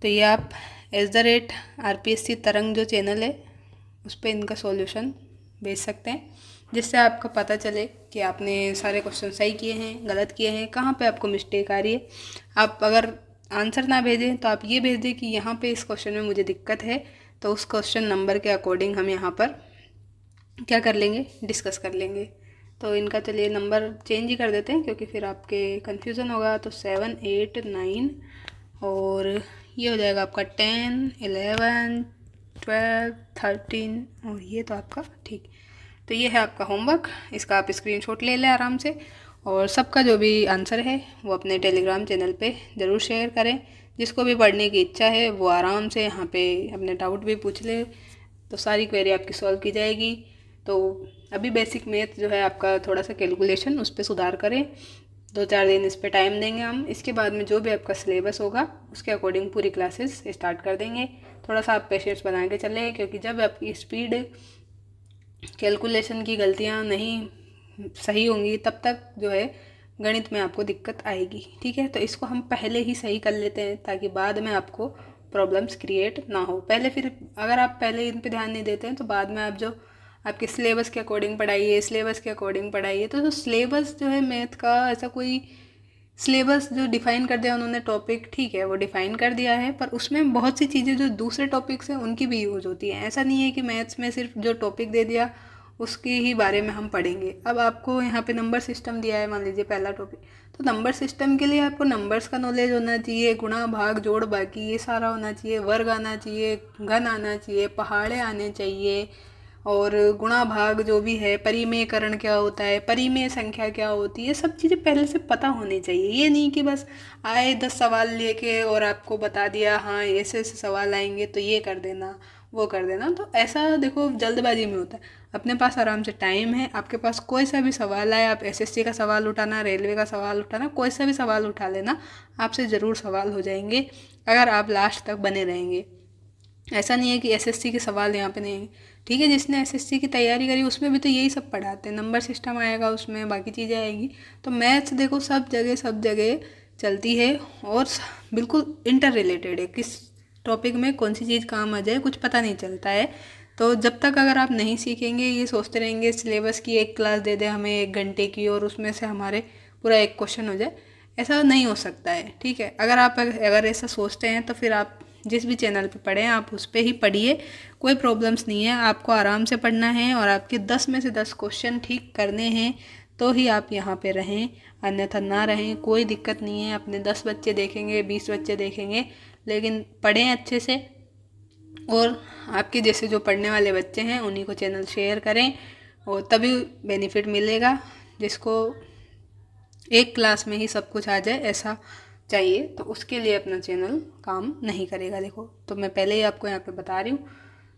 तो ये आप @RPSC तरंग जो चैनल है उस पर इनका सॉल्यूशन भेज सकते हैं, जिससे आपको पता चले कि आपने सारे क्वेश्चन सही किए हैं, गलत किए हैं, कहाँ पे आपको मिस्टेक आ रही है। आप अगर आंसर ना भेजें तो आप ये भेज दें कि यहाँ पे इस क्वेश्चन में मुझे दिक्कत है, तो उस क्वेश्चन नंबर के अकॉर्डिंग हम यहाँ पर क्या कर लेंगे, डिस्कस कर लेंगे। तो इनका चलिए नंबर चेंज ही कर देते हैं, क्योंकि फिर आपके कन्फ्यूज़न होगा। तो 7 8 9 और ये हो जाएगा आपका 10 11 12 13 और ये तो आपका ठीक। तो ये है आपका होमवर्क, इसका आप स्क्रीनशॉट ले लें आराम से। और सबका जो भी आंसर है वो अपने टेलीग्राम चैनल पे ज़रूर शेयर करें। जिसको भी पढ़ने की इच्छा है वो आराम से यहाँ पे अपने डाउट भी पूछ ले, तो सारी क्वेरी आपकी सॉल्व की जाएगी। तो अभी बेसिक मैथ जो है आपका थोड़ा सा कैलकुलेशन उस पर सुधार करें, 2-4 दिन इस पर टाइम देंगे हम। इसके बाद में जो भी आपका सिलेबस होगा उसके अकॉर्डिंग पूरी क्लासेस स्टार्ट कर देंगे। थोड़ा सा आप पेशेंस बना के चलें, क्योंकि जब आपकी स्पीड कैलकुलेशन की गलतियाँ नहीं सही होंगी तब तक जो है गणित में आपको दिक्कत आएगी। ठीक है, तो इसको हम पहले ही सही कर लेते हैं ताकि बाद में आपको प्रॉब्लम्स क्रिएट ना हो। पहले फिर अगर आप पहले इन पे ध्यान नहीं देते हैं तो बाद में आप जो आपके सिलेबस के अकॉर्डिंग पढ़ाइए, सिलेबस के अकॉर्डिंग पढ़ाइए। तो सिलेबस जो है मैथ का, ऐसा कोई सिलेबस जो डिफ़ाइन कर दिया उन्होंने टॉपिक, ठीक है वो डिफ़ाइन कर दिया है, पर उसमें बहुत सी चीज़ें जो दूसरे टॉपिक्स हैं उनकी भी यूज़ होती हैं। ऐसा नहीं है कि मैथ्स में सिर्फ जो टॉपिक दे दिया उसके ही बारे में हम पढ़ेंगे। अब आपको यहाँ पे नंबर सिस्टम दिया है, मान लीजिए पहला टॉपिक, तो नंबर सिस्टम के लिए आपको नंबर्स का नॉलेज होना चाहिए, गुणा भाग जोड़ बाकी ये सारा होना चाहिए, वर्ग आना चाहिए, घन आना चाहिए, पहाड़े आने चाहिए, और गुणा भाग जो भी है, परिमेयकरण क्या होता है, परिमेय संख्या क्या होती है, ये सब चीज़ें पहले से पता होनी चाहिए। ये नहीं कि बस आए 10 सवाल लेके और आपको बता दिया हाँ ऐसे ऐसे सवाल आएंगे तो ये कर देना वो कर देना। तो ऐसा देखो जल्दबाजी में होता है। अपने पास आराम से टाइम है, आपके पास कोई सा भी सवाल आए, आप SSC का सवाल उठाना, रेलवे का सवाल उठाना, कोई सा भी सवाल उठा लेना, आपसे ज़रूर सवाल हो जाएंगे अगर आप लास्ट तक बने रहेंगे। ऐसा नहीं है कि एसएससी के सवाल यहाँ पे नहीं है, ठीक है। जिसने एसएससी की तैयारी करी उसमें भी तो यही सब पढ़ाते हैं, नंबर सिस्टम आएगा उसमें, बाकी चीज़ें आएगी। तो मैथ्स देखो सब जगह चलती है और बिल्कुल इंटर रिलेटेड है, किस टॉपिक में कौन सी चीज़ काम आ जाए कुछ पता नहीं चलता है। तो जब तक अगर आप नहीं सीखेंगे, ये सोचते रहेंगे सिलेबस की एक क्लास दे दे हमें 1 घंटे की और उसमें से हमारे पूरा एक क्वेश्चन हो जाए, ऐसा नहीं हो सकता है, ठीक है। अगर ऐसा सोचते हैं तो फिर आप जिस भी चैनल पे पढ़ें आप उस पर ही पढ़िए, कोई प्रॉब्लम्स नहीं है। आपको आराम से पढ़ना है और आपके 10 में से 10 क्वेश्चन ठीक करने हैं तो ही आप यहाँ पे रहें, अन्यथा ना रहें, कोई दिक्कत नहीं है। अपने 10 बच्चे देखेंगे, 20 बच्चे देखेंगे, लेकिन पढ़ें अच्छे से। और आपके जैसे जो पढ़ने वाले बच्चे हैं उन्हीं को चैनल शेयर करें और तभी बेनिफिट मिलेगा। जिसको एक क्लास में ही सब कुछ आ जाए ऐसा चाहिए, तो उसके लिए अपना चैनल काम नहीं करेगा। देखो, तो मैं पहले ही आपको यहाँ पे बता रही हूँ,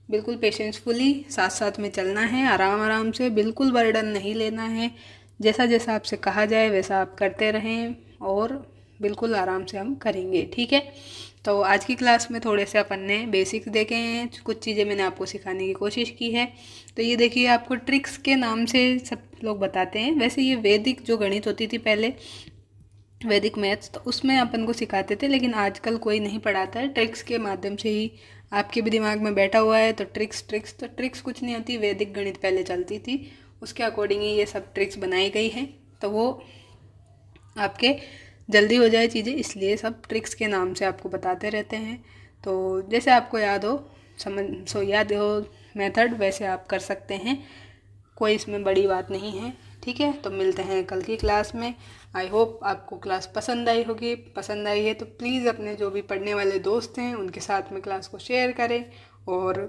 बिल्कुल पेशेंसफुली साथ साथ में चलना है, आराम आराम से, बिल्कुल बर्डन नहीं लेना है। जैसा जैसा आपसे कहा जाए वैसा आप करते रहें और बिल्कुल आराम से हम करेंगे, ठीक है। तो आज की क्लास में थोड़े से अपन ने बेसिक्स देखे हैं, कुछ चीज़ें मैंने आपको सिखाने की कोशिश की है। तो ये देखिए, आपको ट्रिक्स के नाम से सब लोग बताते हैं, वैसे ये वैदिक जो गणित होती थी पहले, वैदिक मैथ्स, तो उसमें अपन को सिखाते थे, लेकिन आजकल कोई नहीं पढ़ाता है। ट्रिक्स के माध्यम से ही आपके भी दिमाग में बैठा हुआ है, तो ट्रिक्स कुछ नहीं होती। वैदिक गणित पहले चलती थी, उसके अकॉर्डिंग ही ये सब ट्रिक्स बनाई गई हैं, तो वो आपके जल्दी हो जाए चीज़ें, इसलिए सब ट्रिक्स के नाम से आपको बताते रहते हैं। तो जैसे आपको याद हो मेथड, वैसे आप कर सकते हैं, कोई इसमें बड़ी बात नहीं है, ठीक है। तो मिलते हैं कल की क्लास में। आई होप आपको क्लास पसंद आई होगी। पसंद आई है तो प्लीज़ अपने जो भी पढ़ने वाले दोस्त हैं उनके साथ में क्लास को शेयर करें, और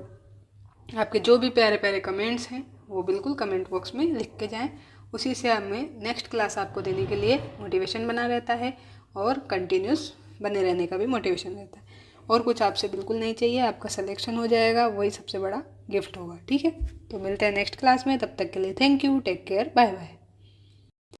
आपके जो भी प्यारे प्यारे कमेंट्स हैं वो बिल्कुल कमेंट बॉक्स में लिख के जाएं। उसी से हमें नेक्स्ट क्लास आपको देने के लिए मोटिवेशन बना रहता है और कंटिन्यूस बने रहने का भी मोटिवेशन रहता है। और कुछ आपसे बिल्कुल नहीं चाहिए, आपका सिलेक्शन हो जाएगा, वही सबसे बड़ा गिफ्ट होगा, ठीक है। तो मिलते हैं नेक्स्ट क्लास में, तब तक के लिए thank you, take care, bye bye.